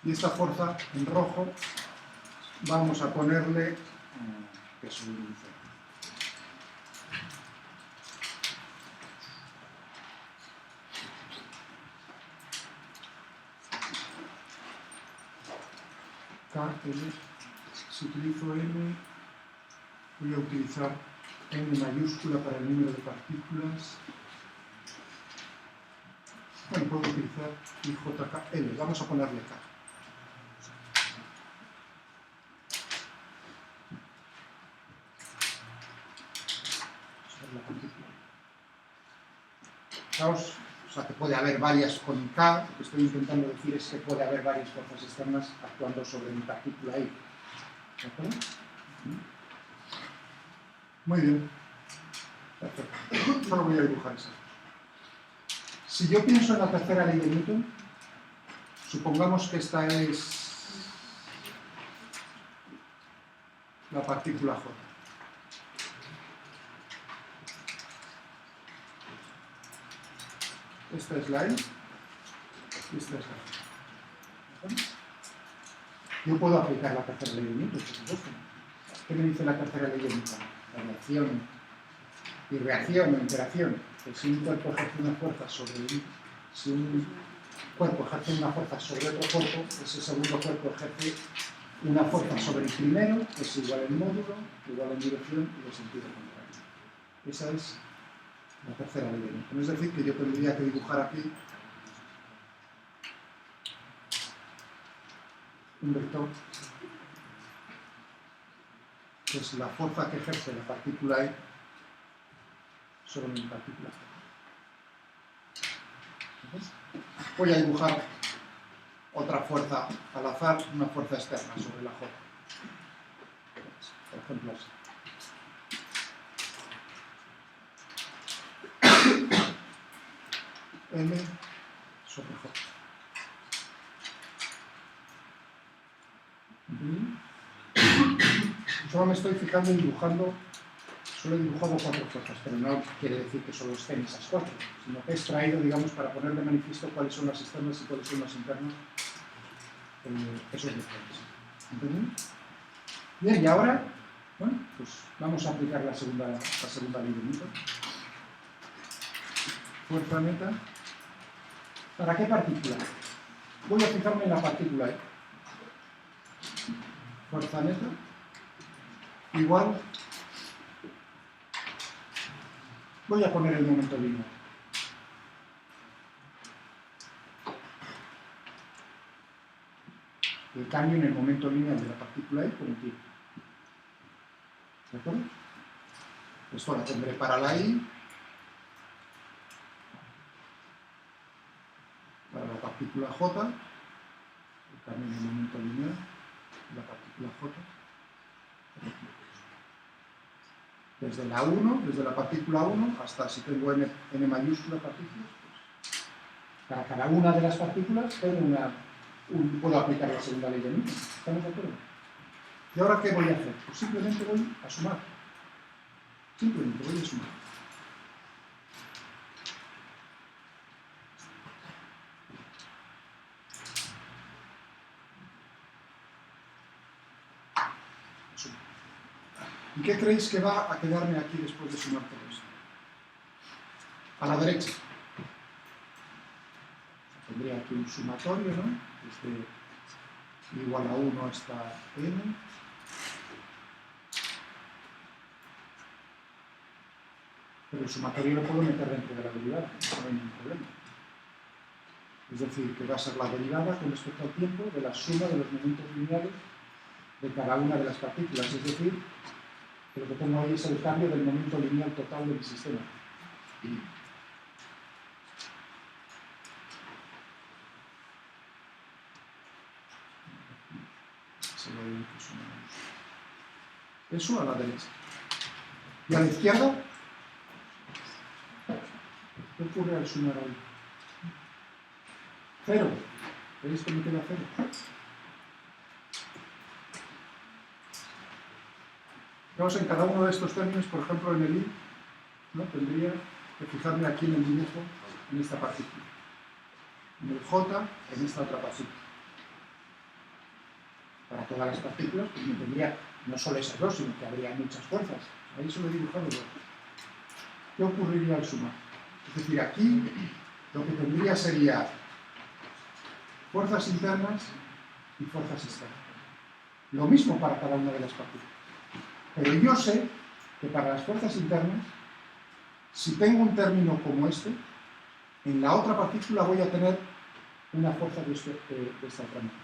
Y esta fuerza en rojo vamos a ponerle que es un índice. KL. Si utilizo M, voy a utilizar N mayúscula para el número de partículas. Bueno, puedo utilizar IJKL. Vamos a ponerle K. Fijaos, o sea, que puede haber varias con K. Lo que estoy intentando decir es que puede haber varias fuerzas externas actuando sobre mi partícula I. ¿De acuerdo? Muy bien. Perfecto. Solo voy a dibujar eso. Si yo pienso en la tercera ley de Newton, supongamos que esta es la partícula J. Esta es la I y esta es la J. Yo puedo aplicar la tercera ley de Newton, por supuesto. ¿Qué me dice la tercera ley de Newton? La reacción y reacción o interacción. Que si un cuerpo ejerce una fuerza si un cuerpo ejerce una fuerza sobre otro cuerpo, ese segundo cuerpo ejerce una fuerza sobre el primero, que es igual en módulo, igual en dirección y en sentido contrario. Esa es la tercera ley de Newton. Es decir, que yo tendría que dibujar aquí un vector que es la fuerza que ejerce la partícula I sobre mi partícula J. Voy a dibujar otra fuerza al azar, una fuerza externa sobre la J. Por ejemplo, así. M sobre J. Solo me estoy fijando y dibujando. Solo he dibujado 4 fuerzas, pero no quiere decir que solo estén esas 4, sino que he extraído, digamos, para poner de manifiesto cuáles son las externas y cuáles son las internas esos vectores. ¿Entendido? Bien, y ahora, bueno, pues vamos a aplicar la segunda ley de Newton. Fuerza neta. ¿Para qué partícula? Voy a fijarme en la partícula I. Fuerza neta igual. Voy a poner el momento lineal. El cambio en el momento lineal de la partícula I con el tiempo. ¿De acuerdo? Esto la tendré para la I, para la partícula J, el cambio en el momento lineal de la partícula J. Desde la 1, desde la partícula 1, hasta si tengo n mayúscula partículas, pues, para cada una de las partículas puedo aplicar la segunda ley de Newton. ¿Estamos de acuerdo? ¿Y ahora qué voy a hacer? Pues simplemente voy a sumar. Simplemente voy a sumar. ¿Y qué creéis que va a quedarme aquí después de sumar todo esto? A la derecha. Tendría aquí un sumatorio, ¿no? Desde igual a 1 hasta n. pero el sumatorio lo puedo meter dentro de la derivada, no hay ningún problema. Es decir, que va a ser la derivada con respecto al tiempo de la suma de los momentos lineales de cada una de las partículas. Es decir, que lo que tengo ahí es el cambio del momento lineal total de mi sistema. Eso a la derecha. Y a la izquierda, ¿qué ocurre al sumar ahí? Cero. ¿Veis que me queda cero? Vamos, en cada uno de estos términos, por ejemplo, en el I, ¿no? Tendría que fijarme aquí en el dibujo, en esta partícula. En el J, en esta otra partícula. Para todas las partículas, pues me tendría no solo esas dos, sino que habría muchas fuerzas. Ahí se lo he dibujado yo. ¿Qué ocurriría al sumar? Es decir, aquí lo que tendría sería fuerzas internas y fuerzas externas. Lo mismo para cada una de las partículas. Pero yo sé que para las fuerzas internas, si tengo un término como este, en la otra partícula voy a tener una fuerza de esta otra manera,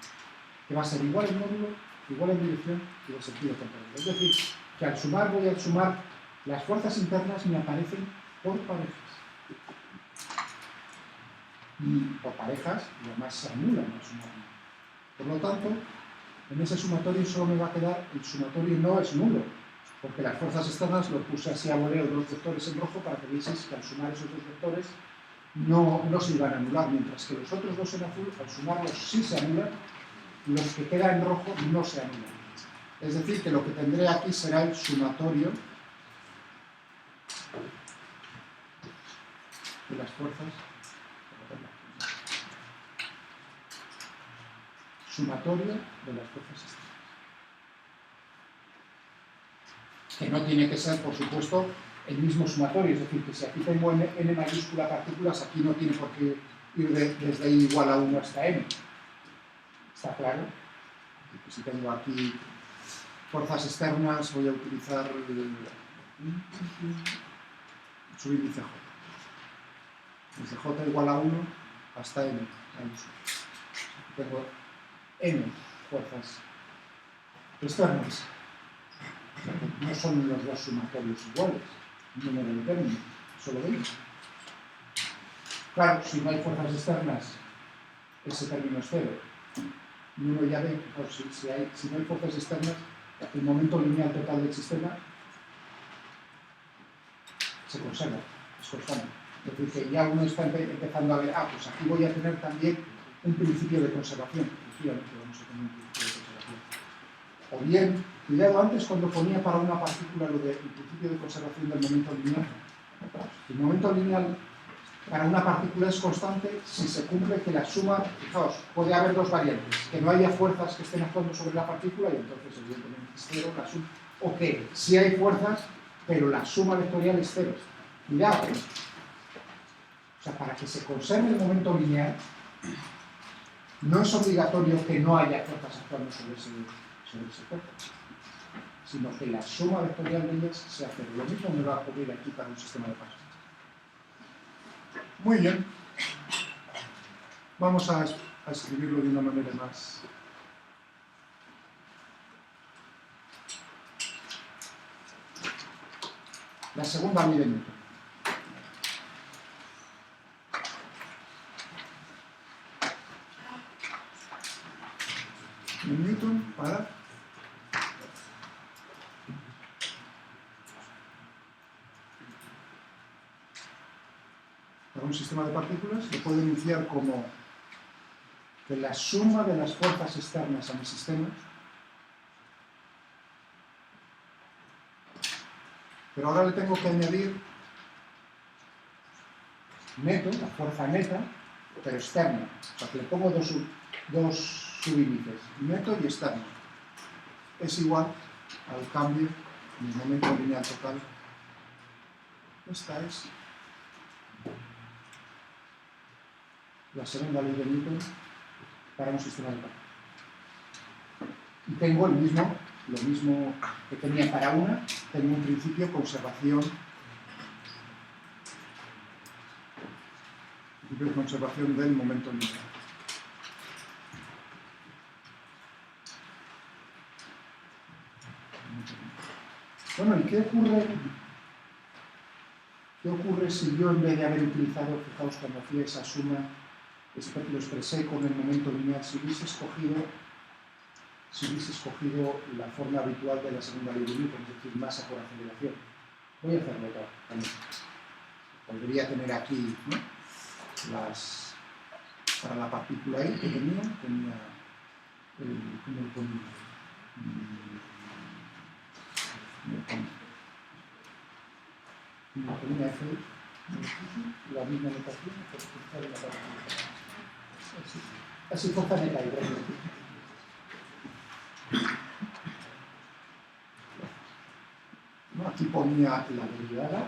que va a ser igual en módulo, igual en dirección y de sentido contrario. Es decir, que al sumar voy a sumar las fuerzas internas me aparecen por parejas. Y por parejas, además se anulan al sumar. Por lo tanto, en ese sumatorio solo me va a quedar, el sumatorio no es nulo, porque las fuerzas externas lo puse así a voleo dos vectores en rojo para que vieseis que al sumar esos dos vectores no se iban a anular, mientras que los otros dos en azul, al sumarlos sí se anulan, y los que quedan en rojo no se anulan. Es decir, que lo que tendré aquí será el sumatorio de las fuerzas. Sumatorio de las fuerzas externas. Que no tiene que ser, por supuesto, el mismo sumatorio. Es decir, que si aquí tengo n mayúscula partículas, aquí no tiene por qué ir desde i igual a 1 hasta n. ¿Está claro? Que si tengo aquí fuerzas externas, voy a utilizar el subíndice J. Desde J igual a 1 hasta n. Tengo n fuerzas externas. No son los dos sumatorios iguales, un número de términos, solo 20. Claro, si no hay fuerzas externas, ese término es cero. Y uno ya ve, si no hay fuerzas externas, el momento lineal total del sistema se conserva, es constante. Es decir, que ya uno está empezando a ver, pues aquí voy a tener también un principio de conservación. Efectivamente, vamos a tener un principio de conservación. O bien, cuidado, antes cuando ponía para una partícula lo del principio de conservación del momento lineal. El momento lineal para una partícula es constante si se cumple que la suma, fijaos, puede haber dos variantes, que no haya fuerzas que estén actuando sobre la partícula y entonces evidentemente es cero la suma, o que sí hay fuerzas, pero la suma vectorial es cero. Cuidado, o sea, para que se conserve el momento lineal, no es obligatorio que no haya fuerzas actuando sobre ese cuerpo, sino que la suma vectorial de ellas sea cero. Lo mismo me va a ocurrir aquí para un sistema de pasos. Muy bien. Vamos a escribirlo de una manera más. La segunda ley de Newton. Newton para un sistema de partículas lo puedo enunciar como que la suma de las fuerzas externas a mi sistema, pero ahora le tengo que añadir neto, la fuerza neta, pero externa. O sea, que le pongo dos subíndices, neto y externo. Es igual al cambio en el momento lineal total. Esta es la segunda ley de Newton para un sistema de partículas. Y tengo lo mismo que tenía para una, tengo un principio conservación de conservación del momento lineal. Bueno, ¿y qué ocurre si yo, en vez de haber utilizado, fijaos, cuando hacía esa suma, lo expresé con el momento lineal, si hubiese escogido la forma habitual de la segunda ley de Newton, es decir, masa por aceleración? Voy a hacerlo también. Podría tener aquí, ¿no?, para la partícula I que tenía F, la misma notación, por fuerza de la partícula. Así fuerza de caída. Aquí ponía la derivada,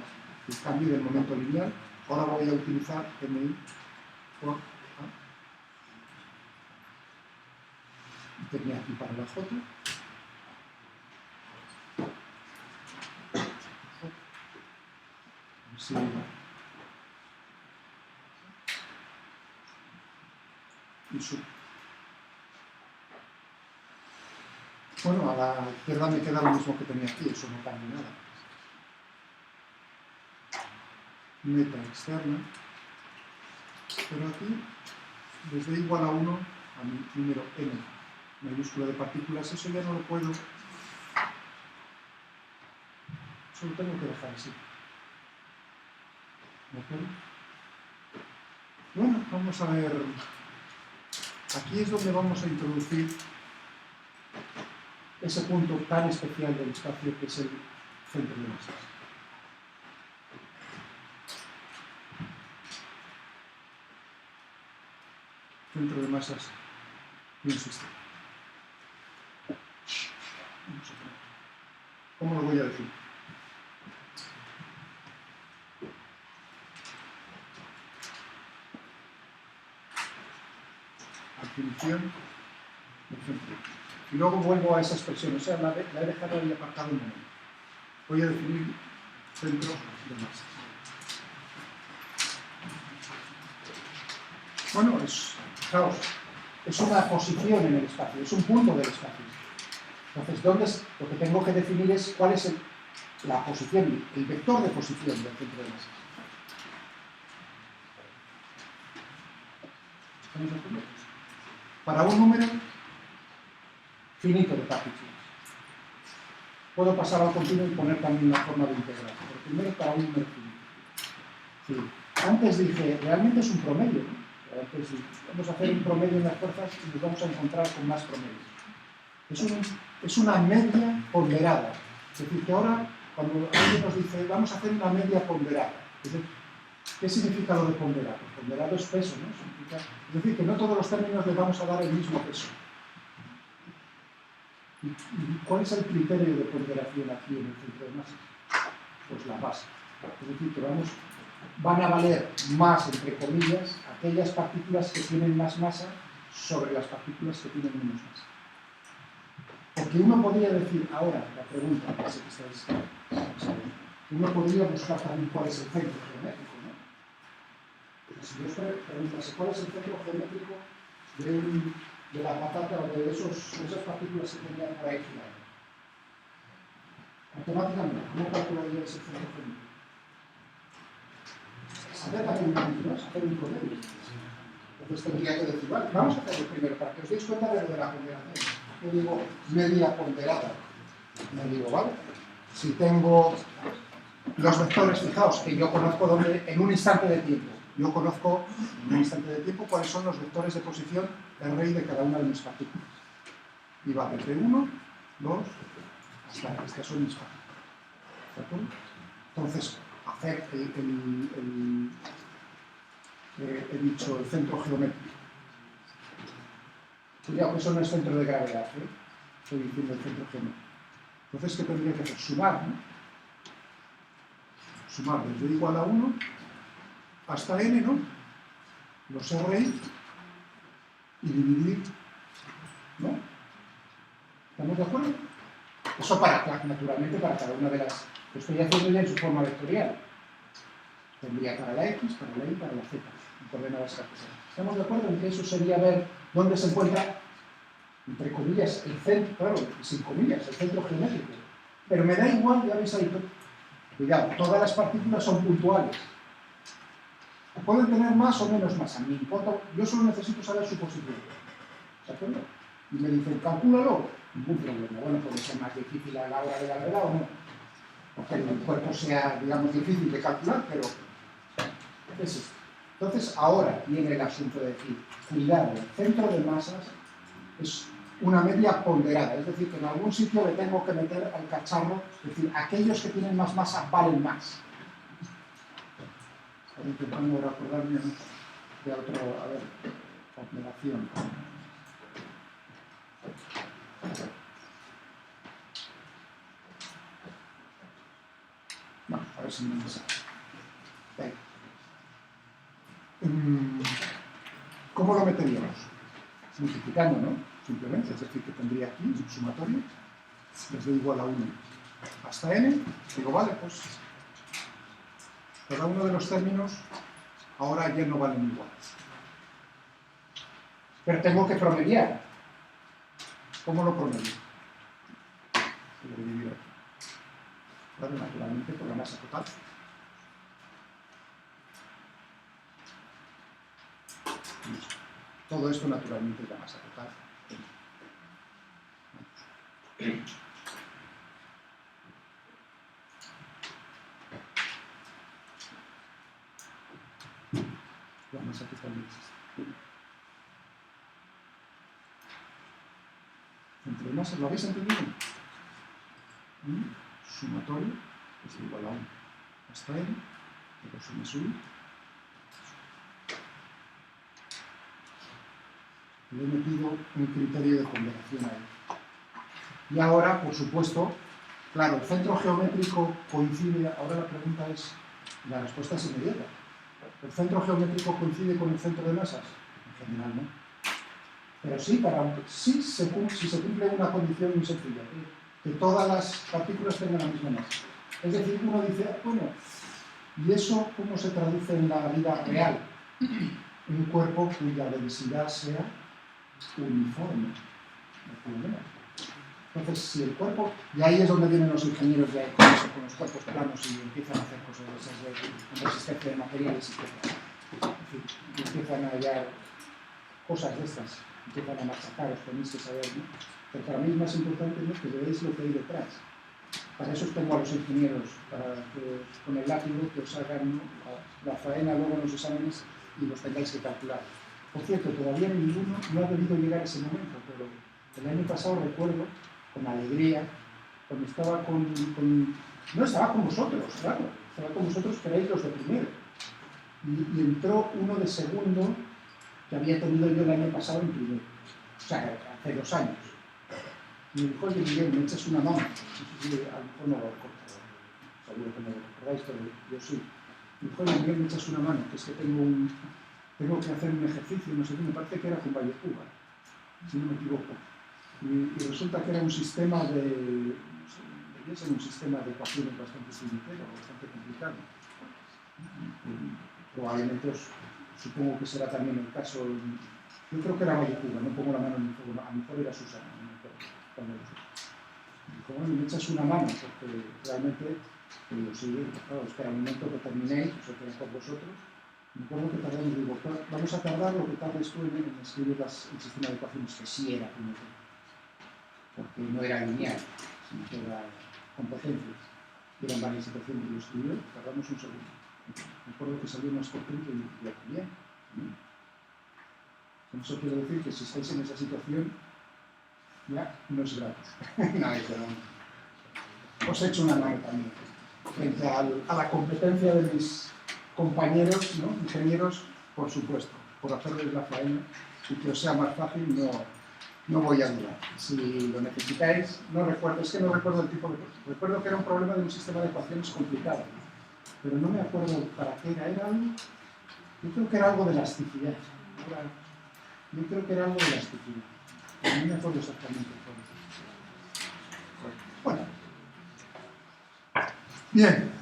el cambio del momento lineal. Ahora voy a utilizar MI por A. Tenía aquí para la J. Sí. Y sub. Bueno, a la izquierda me queda lo mismo que tenía aquí, eso no cambia nada. Meta externa. Pero aquí, desde igual a 1 a mi número n mayúscula de partículas, eso ya no lo puedo. Eso lo tengo que dejar así. ¿De acuerdo? Bueno, vamos a ver. Aquí es donde vamos a introducir ese punto tan especial del espacio que es el centro de masas. Centro de masas de un sistema. ¿Cómo lo voy a decir? Definición del centro. Y luego vuelvo a esa expresión, o sea, la he dejado ahí aparcado un momento. Voy a definir centro de masas. Bueno, fijaos, es una posición en el espacio, es un punto del espacio. Entonces, lo que tengo que definir es cuál es la posición, el vector de posición del centro de masas. ¿Estamos de acuerdo? Para un número finito de partículas. Puedo pasar al continuo y poner también una forma de integral. Pero primero para un número finito. Sí. Antes dije, realmente es un promedio, ¿no? Antes vamos a hacer un promedio en las fuerzas y nos vamos a encontrar con más promedios. Es una media ponderada. Es decir, que ahora, cuando alguien nos dice, vamos a hacer una media ponderada, ¿qué significa lo de ponderado? Ponderado es peso, ¿no? Es decir, que no todos los términos les vamos a dar el mismo peso. ¿Y cuál es el criterio de ponderación aquí en el centro de masas? Pues la base. Es decir, que van a valer más, entre comillas, aquellas partículas que tienen más masa sobre las partículas que tienen menos masa. Porque uno podría decir, ahora, la pregunta que estáis sabiendo, uno podría buscar también cuál es el centro geométrico, ¿no? Si yo os preguntase cuál es el centro geométrico de la patata o de esas partículas que tenían por ahí girando, automáticamente, ¿cómo calcularíais el centro geométrico? Hacer también hacer un promedio. Entonces tendría que decir, vale, vamos a hacerlo primero para que os deis cuenta de lo de la ponderación. Yo digo media ponderada. Me digo, vale, si tengo los vectores, fijaos, que yo conozco en un instante de tiempo. Yo conozco en un instante de tiempo cuáles son los vectores de posición R de cada una de mis partículas. Y va desde 1, 2, hasta estas son mis partículas. ¿De acuerdo? Entonces, hacer he dicho el centro geométrico. Cuidado, que eso no es centro de gravedad, ¿eh? Estoy diciendo el centro geométrico. Entonces, ¿qué tendría que hacer? Sumar, ¿no? Sumar desde igual a 1 hasta n, ¿no? Los RI y dividir, ¿no? ¿Estamos de acuerdo? Eso naturalmente para cada una de las... Lo estoy haciendo ya en su forma vectorial. Tendría para la X, para la Y, para la Z. en coordenadas cartesianas. ¿Estamos de acuerdo en que eso sería ver dónde se encuentra, entre comillas, el centro, claro, sin comillas, el centro geométrico? Pero me da igual, ya veis ahí, cuidado, todas las partículas son puntuales. Pueden tener más o menos masa, me importa, yo solo necesito saber su posición. ¿De acuerdo? Y me dicen, calcúlalo, ningún problema. Bueno, puede ser más difícil a la hora de la gravedad o no. Porque el cuerpo sea, digamos, difícil de calcular, pero es esto. Entonces, ahora viene el asunto de decir, cuidado, el centro de masas es una media ponderada, es decir, que en algún sitio le tengo que meter al cacharro, es decir, aquellos que tienen más masa valen más. Estoy intentando recordarme de otro, a ver, ponderación. Bueno, a ver si me sale. ¿Cómo lo meteríamos? Multiplicando, ¿no? Simplemente, es decir, que tendría aquí un sumatorio, les doy igual a 1 hasta n, digo, vale, pues cada uno de los términos ahora ya no valen igual. Pero tengo que promediar. ¿Cómo lo promedio? Lo voy a dividir aquí. Claro, naturalmente por la masa total. Todo esto naturalmente es la masa total. La masa total no existe. Entre masas, ¿lo habéis entendido? Sumatorio es igual a 1 hasta n, pero se me sube. Le he metido un criterio de ponderación ahí. Y ahora, por supuesto, claro, el centro geométrico coincide, ahora la pregunta es, la respuesta es inmediata. ¿El centro geométrico coincide con el centro de masas? En general no. Pero sí, si se cumple una condición muy sencilla, que todas las partículas tengan la misma masa. Es decir, uno dice, bueno, ¿y eso cómo se traduce en la vida real? Un cuerpo cuya densidad sea uniforme. Entonces, si el cuerpo, y ahí es donde vienen los ingenieros con los cuerpos planos y empiezan a hacer cosas de esas de resistencia de materiales y cosas. Es decir, empiezan a hallar cosas de estas, empiezan a machacar, os tenéis que saber, ¿no? Pero para mí es más importante, ¿no?, que veáis lo que hay detrás. Para eso os tengo a los ingenieros, para que con el látigo que os hagan, ¿no?, la faena luego en los exámenes y los tengáis que calcular. Por cierto, todavía ninguno no ha debido llegar a ese momento, pero el año pasado recuerdo, con alegría, cuando estaba no estaba con vosotros, claro, estaba con vosotros que erais los de primero. Y entró uno de segundo que había tenido yo el año pasado en primero, o sea, hace 2 años. Y me dijo, oye, Miguel, me echas una mano. No sé si a lo mejor no lo recuerdo, seguro que no lo recordáis, pero yo sí. Me dijo, oye, Miguel, me echas una mano, que es que tengo que hacer un ejercicio, no sé qué, me parece que era con Vallecuba, si no me equivoco. Y resulta que era un sistema debía ser un sistema de ecuaciones bastante puñetero, bastante complicado. Probablemente supongo que será también el caso, yo creo que era Vallecuba, no pongo la mano en el fuego, a lo mejor era Susana, no me acuerdo cuando lo sé. Y dijo, bueno, me echas una mano, porque realmente, digo, sí, claro, espera un momento que terminéis, o sea, que era por vosotros. Me acuerdo que tardamos, digo, vamos a tardar lo que tardes tú en escribir el sistema de ecuaciones, que sí era puñetero, porque no era lineal, sino que era competencias, eran varias situaciones, y lo escribió, tardamos un segundo. Me acuerdo que salió más potente y bien. Eso quiere decir que si estáis en esa situación, ya no es gratis. No, pero os he hecho una mano también. Frente a la competencia de mis compañeros, ¿no?, ingenieros, por supuesto, por hacerles la faena y que os sea más fácil, no voy a dudar. Si lo necesitáis, no recuerdo el tipo de... Recuerdo que era un problema de un sistema de ecuaciones complicado, pero no me acuerdo para qué era. Era algo... Yo creo que era algo de elasticidad. Yo creo que era algo de elasticidad. No me acuerdo exactamente. Bueno. Bien.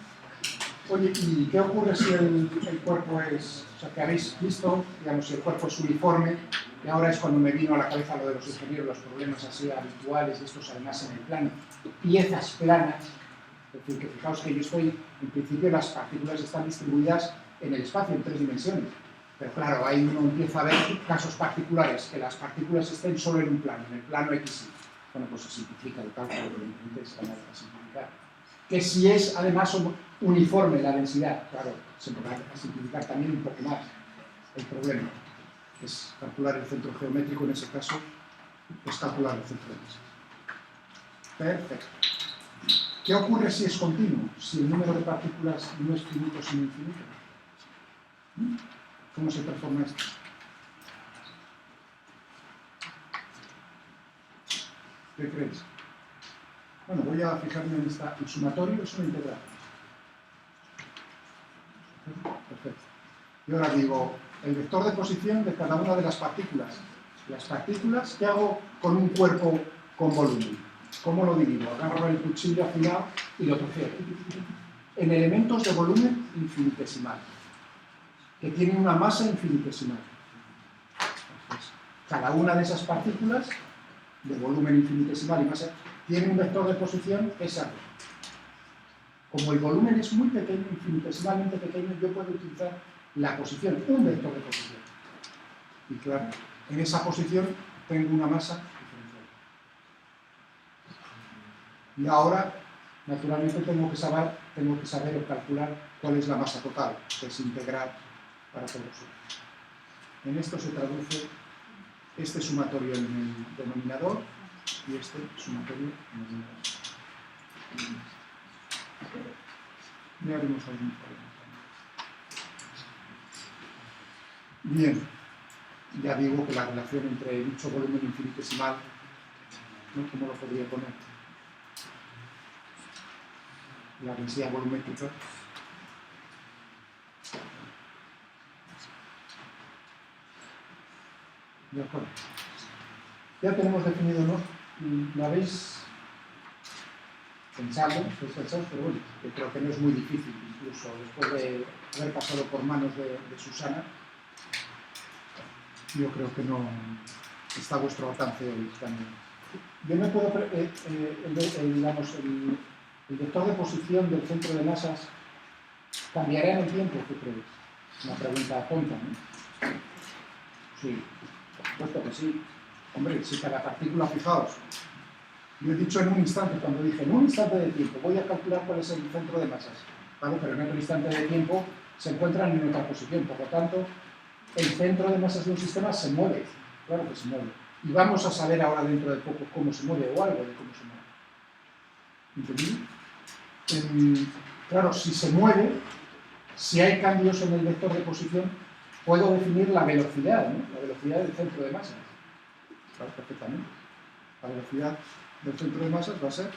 Oye, ¿y qué ocurre si el cuerpo es, o sea, que habéis visto, digamos, si el cuerpo es uniforme, y ahora es cuando me vino a la cabeza lo de los ingenieros, los problemas así habituales, estos además en el plano, piezas planas, es decir, que fijaos que yo estoy, en principio las partículas están distribuidas en el espacio, en 3 dimensiones, pero claro, ahí uno empieza a ver casos particulares, que las partículas estén solo en un plano, en el plano XY. Bueno, pues se simplifica el cálculo, evidentemente se van a simplificar. Que si es además uniforme la densidad, claro, se podrá simplificar también un poco más el problema, que es calcular el centro geométrico, en ese caso, es calcular el centro de masa. Perfecto. ¿Qué ocurre si es continuo? Si el número de partículas no es finito sino infinito. ¿Cómo se transforma esto? ¿Qué creéis? Bueno, voy a fijarme en esta. El sumatorio es una integral. Perfecto. Y ahora digo, el vector de posición de cada una de las partículas. Las partículas, ¿qué hago con un cuerpo con volumen? ¿Cómo lo divido? Agarro el cuchillo afilado y lo troceo. En elementos de volumen infinitesimal, que tienen una masa infinitesimal. Entonces, cada una de esas partículas, de volumen infinitesimal y masa, tiene un vector de posición S. Como el volumen es muy pequeño, infinitesimalmente pequeño, yo puedo utilizar la posición, un vector de posición. Y claro, en esa posición tengo una masa diferencial. Y ahora, naturalmente, tengo que saber o calcular cuál es la masa total, que es integral para todos ellos. En esto se traduce este sumatorio en el denominador y este sumatorio en el numerador. Ya haremos algún problema. Bien, ya digo que la relación entre dicho volumen infinitesimal, ¿no? ¿Cómo lo podría poner? La densidad volumétrica. De acuerdo. Ya tenemos definido, ¿no? ¿Lo habéis pensado? Pero bueno, yo creo que no es muy difícil, incluso después de haber pasado por manos de Susana. Yo creo que no está a vuestro alcance hoy también. Yo me puedo, el vector de posición del centro de masas cambiará en el tiempo, ¿qué creéis? Una pregunta tonta, ¿no? Sí, por supuesto que sí. Hombre, si cada partícula, fijaos, yo he dicho en un instante, cuando dije en un instante de tiempo, voy a calcular cuál es el centro de masas, ¿vale? Pero en otro instante de tiempo se encuentran en otra posición, por lo tanto, el centro de masas de un sistema se mueve, claro que se mueve. Y vamos a saber ahora dentro de poco cómo se mueve o algo de cómo se mueve. ¿Entendí? Claro, si se mueve, si hay cambios en el vector de posición, puedo definir la velocidad, ¿no? La velocidad del centro de masas. Claro, perfectamente. La velocidad del centro de masas va a ser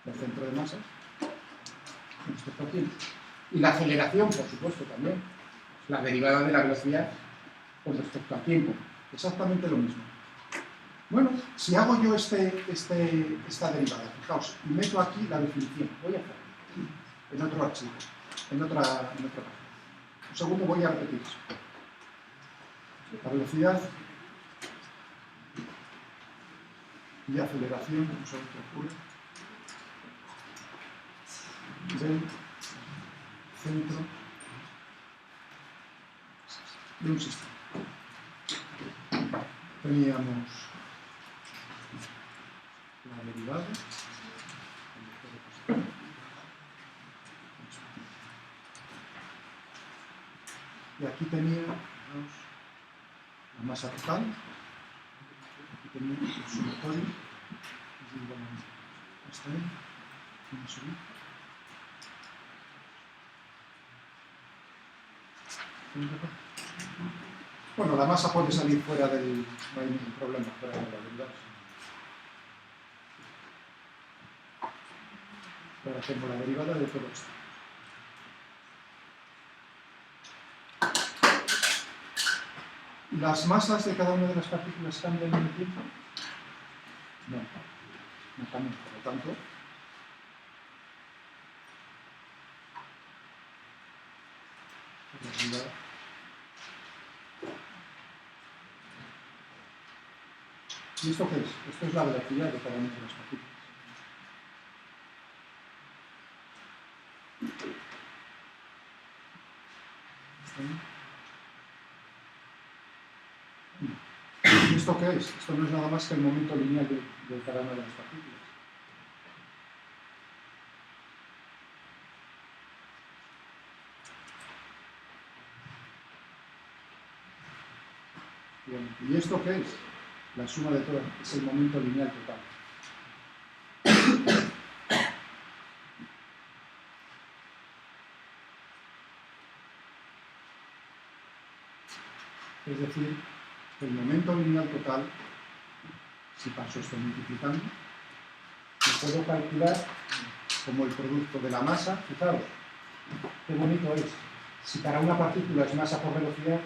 el centro de masas respecto al tiempo. Y la aceleración, por supuesto, también. La derivada de la velocidad con respecto al tiempo. Exactamente lo mismo. Bueno, si hago yo esta derivada, fijaos, y meto aquí la definición, voy a hacer en otro archivo, en otra página. Un segundo, voy a repetir eso. La velocidad y aceleración, vamos a ver qué ocurre, del centro de un sistema. Teníamos la derivada, y aquí tenía la masa total, aquí tenía el sumatorio, hasta ahí, vamos a subir. Bueno, la masa puede salir fuera del... no hay ningún problema fuera de la derivada. Ahora tengo la derivada de todo esto. ¿Las masas de cada una de las partículas cambian en el tiempo? No, no cambian. Por lo tanto, derivada. ¿Y esto qué es? Esto es la velocidad de cada una de las partículas. ¿Y esto qué es? Esto no es nada más que el momento lineal de cada una de las partículas. Bien. ¿Y esto qué es? La suma de todas, es el momento lineal total. Es decir, el momento lineal total, si paso esto multiplicando, lo puedo calcular como el producto de la masa. Fijaos, qué bonito es. Si para una partícula es masa por velocidad,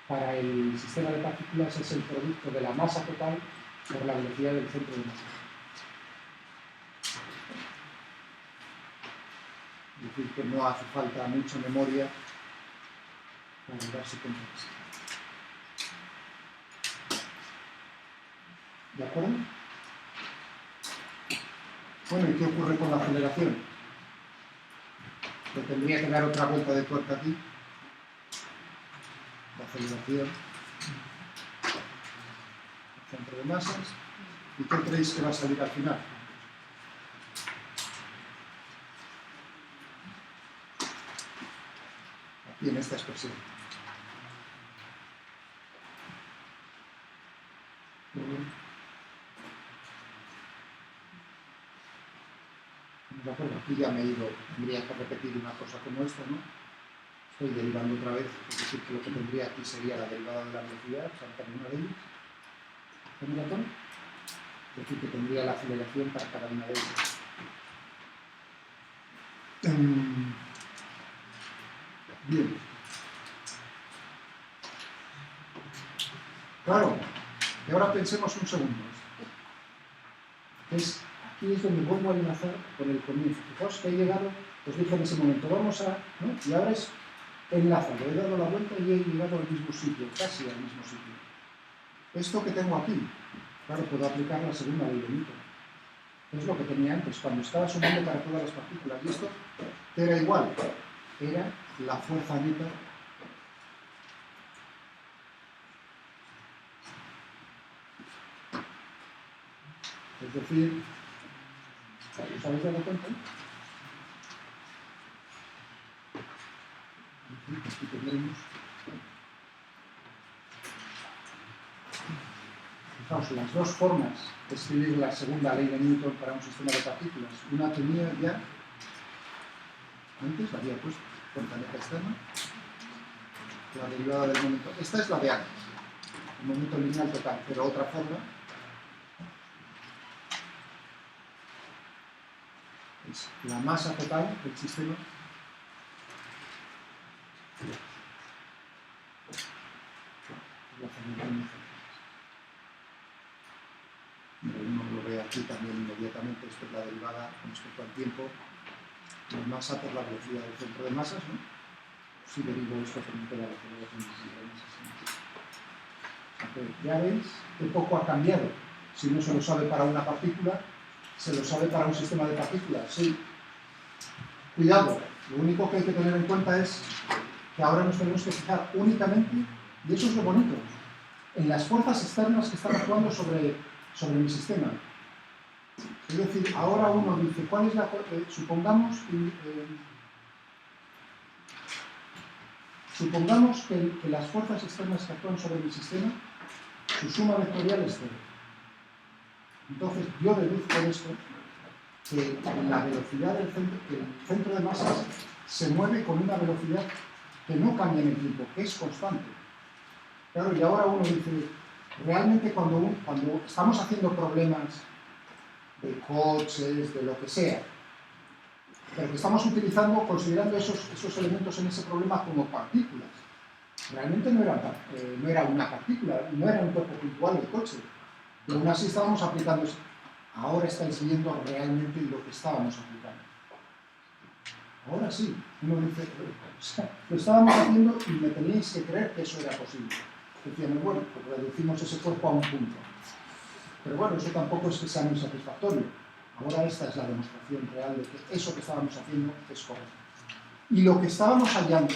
para el sistema de partículas es el producto de la masa total por la velocidad del centro de masa. Es decir, que no hace falta mucha memoria para darse cuenta de esto. ¿De acuerdo? Bueno, ¿y qué ocurre con la aceleración? Le tendría que dar otra vuelta de tuerca aquí. La aceleración, el centro de masas. ¿Y qué creéis que va a salir al final? Aquí en esta expresión. De acuerdo, aquí ya me he ido, tendría que repetir una cosa como esta, ¿no? Estoy derivando otra vez, es decir, que lo que tendría aquí sería la derivada de la velocidad, o sea, cada una de ellas. ¿Tenéis razón? Es decir, que tendría la aceleración para cada una de ellas. Bien. Claro, y ahora pensemos un segundo. Aquí es donde vuelvo a enlazar con el comienzo. Fijaos que he llegado, os dije en ese momento, vamos a... ¿no? Y ahora es enlazado, he dado la vuelta y he llegado al mismo sitio, casi al mismo sitio. Esto que tengo aquí, claro, puedo aplicar la segunda ley de Newton. Es lo que tenía antes, cuando estaba sumando para todas las partículas. Y esto era igual, era la fuerza neta. Es decir, ¿os habéis dado cuenta? Aquí tenemos, fijaos, las dos formas de escribir la segunda ley de Newton para un sistema de partículas. Una tenía ya, antes la había puesto, fuerza neta externa, la derivada del momento. Esta es la de antes, el momento lineal total, pero otra forma es la masa total del sistema la formación. Uno lo ve aquí también inmediatamente, esto es la derivada con respecto al tiempo, la masa por la velocidad del centro de masas, ¿no? Si derivo esto frente a la aceleración del centro de masas. Entonces, ya veis que poco ha cambiado. Si no se lo sabe para una partícula, se lo sabe para un sistema de partículas. Sí. Cuidado, lo único que hay que tener en cuenta es que ahora nos tenemos que fijar únicamente, y eso es lo bonito, en las fuerzas externas que están actuando sobre mi sistema. Es decir, ahora uno dice, ¿cuál es la supongamos que las fuerzas externas que actúan sobre mi sistema, su suma vectorial es cero. Entonces, yo deduzco de esto que la velocidad del centro de masas se mueve con una velocidad que no cambia en el tiempo, que es constante. Claro, y ahora uno dice, realmente cuando estamos haciendo problemas de coches, de lo que sea, pero que estamos utilizando, considerando esos elementos en ese problema como partículas. Realmente no era una partícula, no era un cuerpo puntual del coche. Y aún así estábamos aplicando eso. Ahora estáis viendo realmente lo que estábamos aplicando. Ahora sí, uno dice, o sea, lo estábamos haciendo y me teníais que creer que eso era posible. Decíamos, bueno, pues reducimos ese cuerpo a un punto. Pero bueno, eso tampoco es que sea muy satisfactorio. Ahora esta es la demostración real de que eso que estábamos haciendo es correcto. Y lo que estábamos hallando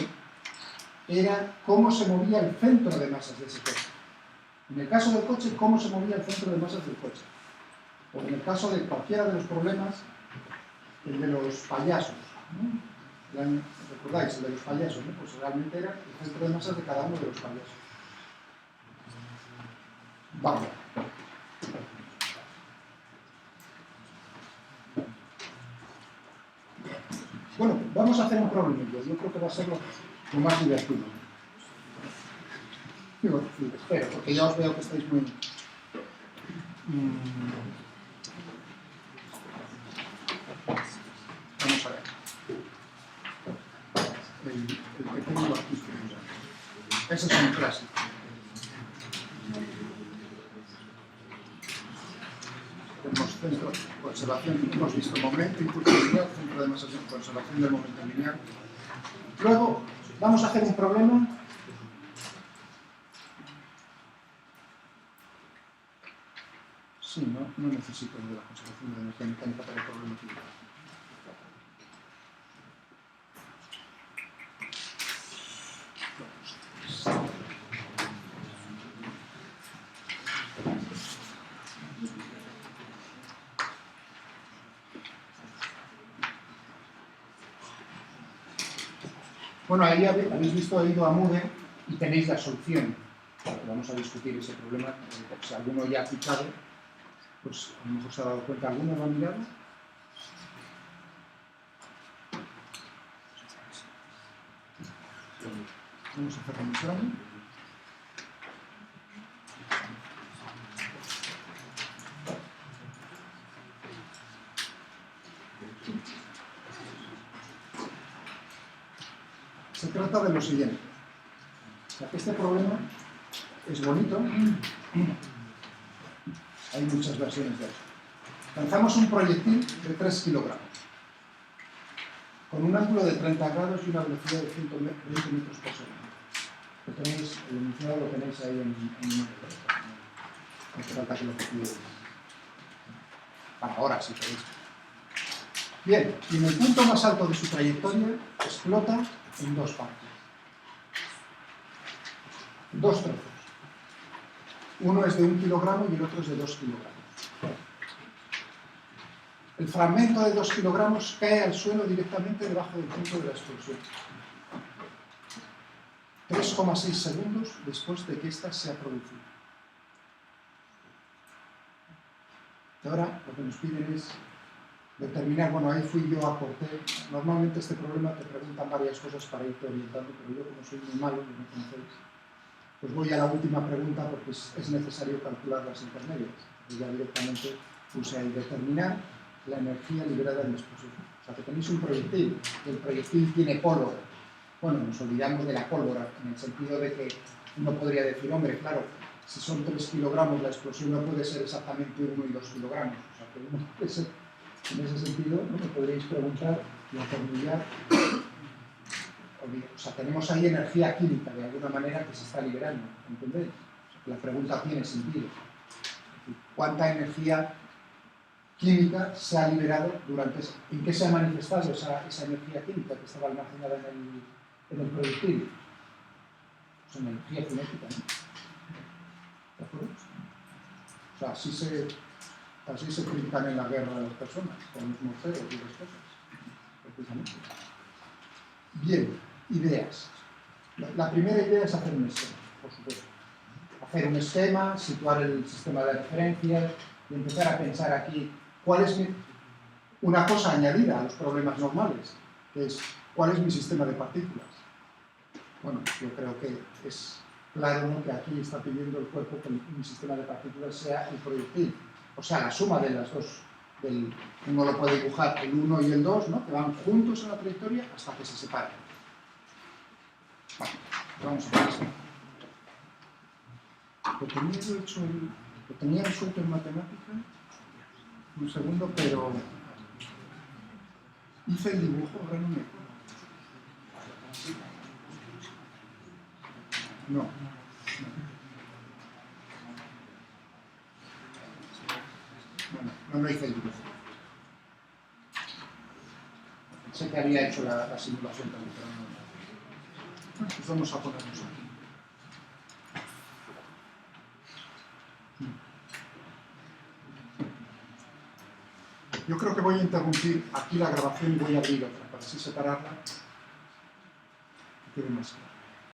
era cómo se movía el centro de masas de ese coche. En el caso del coche, cómo se movía el centro de masas del coche. O en el caso de cualquiera de los problemas, el de los payasos, ¿no? ¿Recordáis? El de los payasos, ¿no? Pues realmente era el centro de masas de cada uno de los payasos. Vale. Bueno, vamos a hacer un problemillo. Yo creo que va a ser lo más divertido. Digo, espero, porque ya os veo que estáis muy... Vamos a ver. El pequeño artista. Ese es un clásico. Tenemos centro de conservación, hemos visto momento, impulso lineal, centro de masas de conservación del momento lineal. Luego vamos a hacer un problema. Sí, no necesito de la conservación de energía mecánica para el problema físico. Bueno, ahí habéis visto, he ido a Moodle y tenéis la solución. Vamos a discutir ese problema. Si alguno ya ha aplicado, pues a lo mejor se ha dado cuenta. ¿Alguno lo ha mirado? Vamos a hacer un examen. Se trata de lo siguiente. O sea, que este problema es bonito. Hay muchas versiones de eso. Lanzamos un proyectil de 3 kilogramos con un ángulo de 30 grados y una velocidad de 120 metros por segundo. El enunciado lo tenéis ahí en el no hace falta que lo copiéis. Para ahora, si queréis. Bien, y en el punto más alto de su trayectoria explota en dos partes. Dos trozos. Uno es de 1 kilogramo y el otro es de 2 kilogramos. El fragmento de 2 kilogramos cae al suelo directamente debajo del punto de la explosión. 3,6 segundos después de que ésta se ha producido. Y ahora lo que nos piden es determinar, bueno, ahí fui yo, aporté. Normalmente este problema te preguntan varias cosas para irte orientando, pero yo como soy muy malo, y no conocéis, pues voy a la última pregunta porque es necesario calcular las intermedias. Y ya directamente puse ahí determinar la energía liberada en la explosión. O sea, que tenéis un proyectil, y el proyectil tiene pólvora. Bueno, nos olvidamos de la pólvora, en el sentido de que uno podría decir, hombre, claro, si son 3 kilogramos, la explosión no puede ser exactamente 1 y 2 kilogramos. O sea, que uno puede ser, en ese sentido, ¿no? Me podríais preguntar y atornillar. O sea, tenemos ahí energía química, de alguna manera, que se está liberando, ¿entendéis? O sea, que la pregunta tiene sentido. ¿Cuánta energía química se ha liberado durante eso? ¿En qué se ha manifestado esa energía química que estaba almacenada en el proyectil? Pues en energía cinética, ¿no? ¿De acuerdo? O sea, así se critican en la guerra a las personas, con los morteros y las cosas, precisamente. Bien, ideas. La primera idea es hacer un esquema, por supuesto. Hacer un esquema, situar el sistema de referencias y empezar a pensar aquí cuál es una cosa añadida a los problemas normales, que es cuál es mi sistema de partículas. Bueno, yo creo que es claro, ¿no?, que aquí está pidiendo el cuerpo que mi sistema de partículas sea el proyectil. O sea, la suma de las dos. Uno lo puede dibujar el 1 y el 2, ¿no?, que van juntos en la trayectoria hasta que se separan. Vale, vamos a ver esto. Lo tenía resuelto en matemática, un segundo, pero hice el dibujo, ahora no me acuerdo. No. No hice el dibujo. Pensé que había hecho la simulación también, pero no. Pues vamos a ponernos aquí. Yo creo que voy a interrumpir aquí la grabación y voy a abrir otra para así separarla y quede más claro.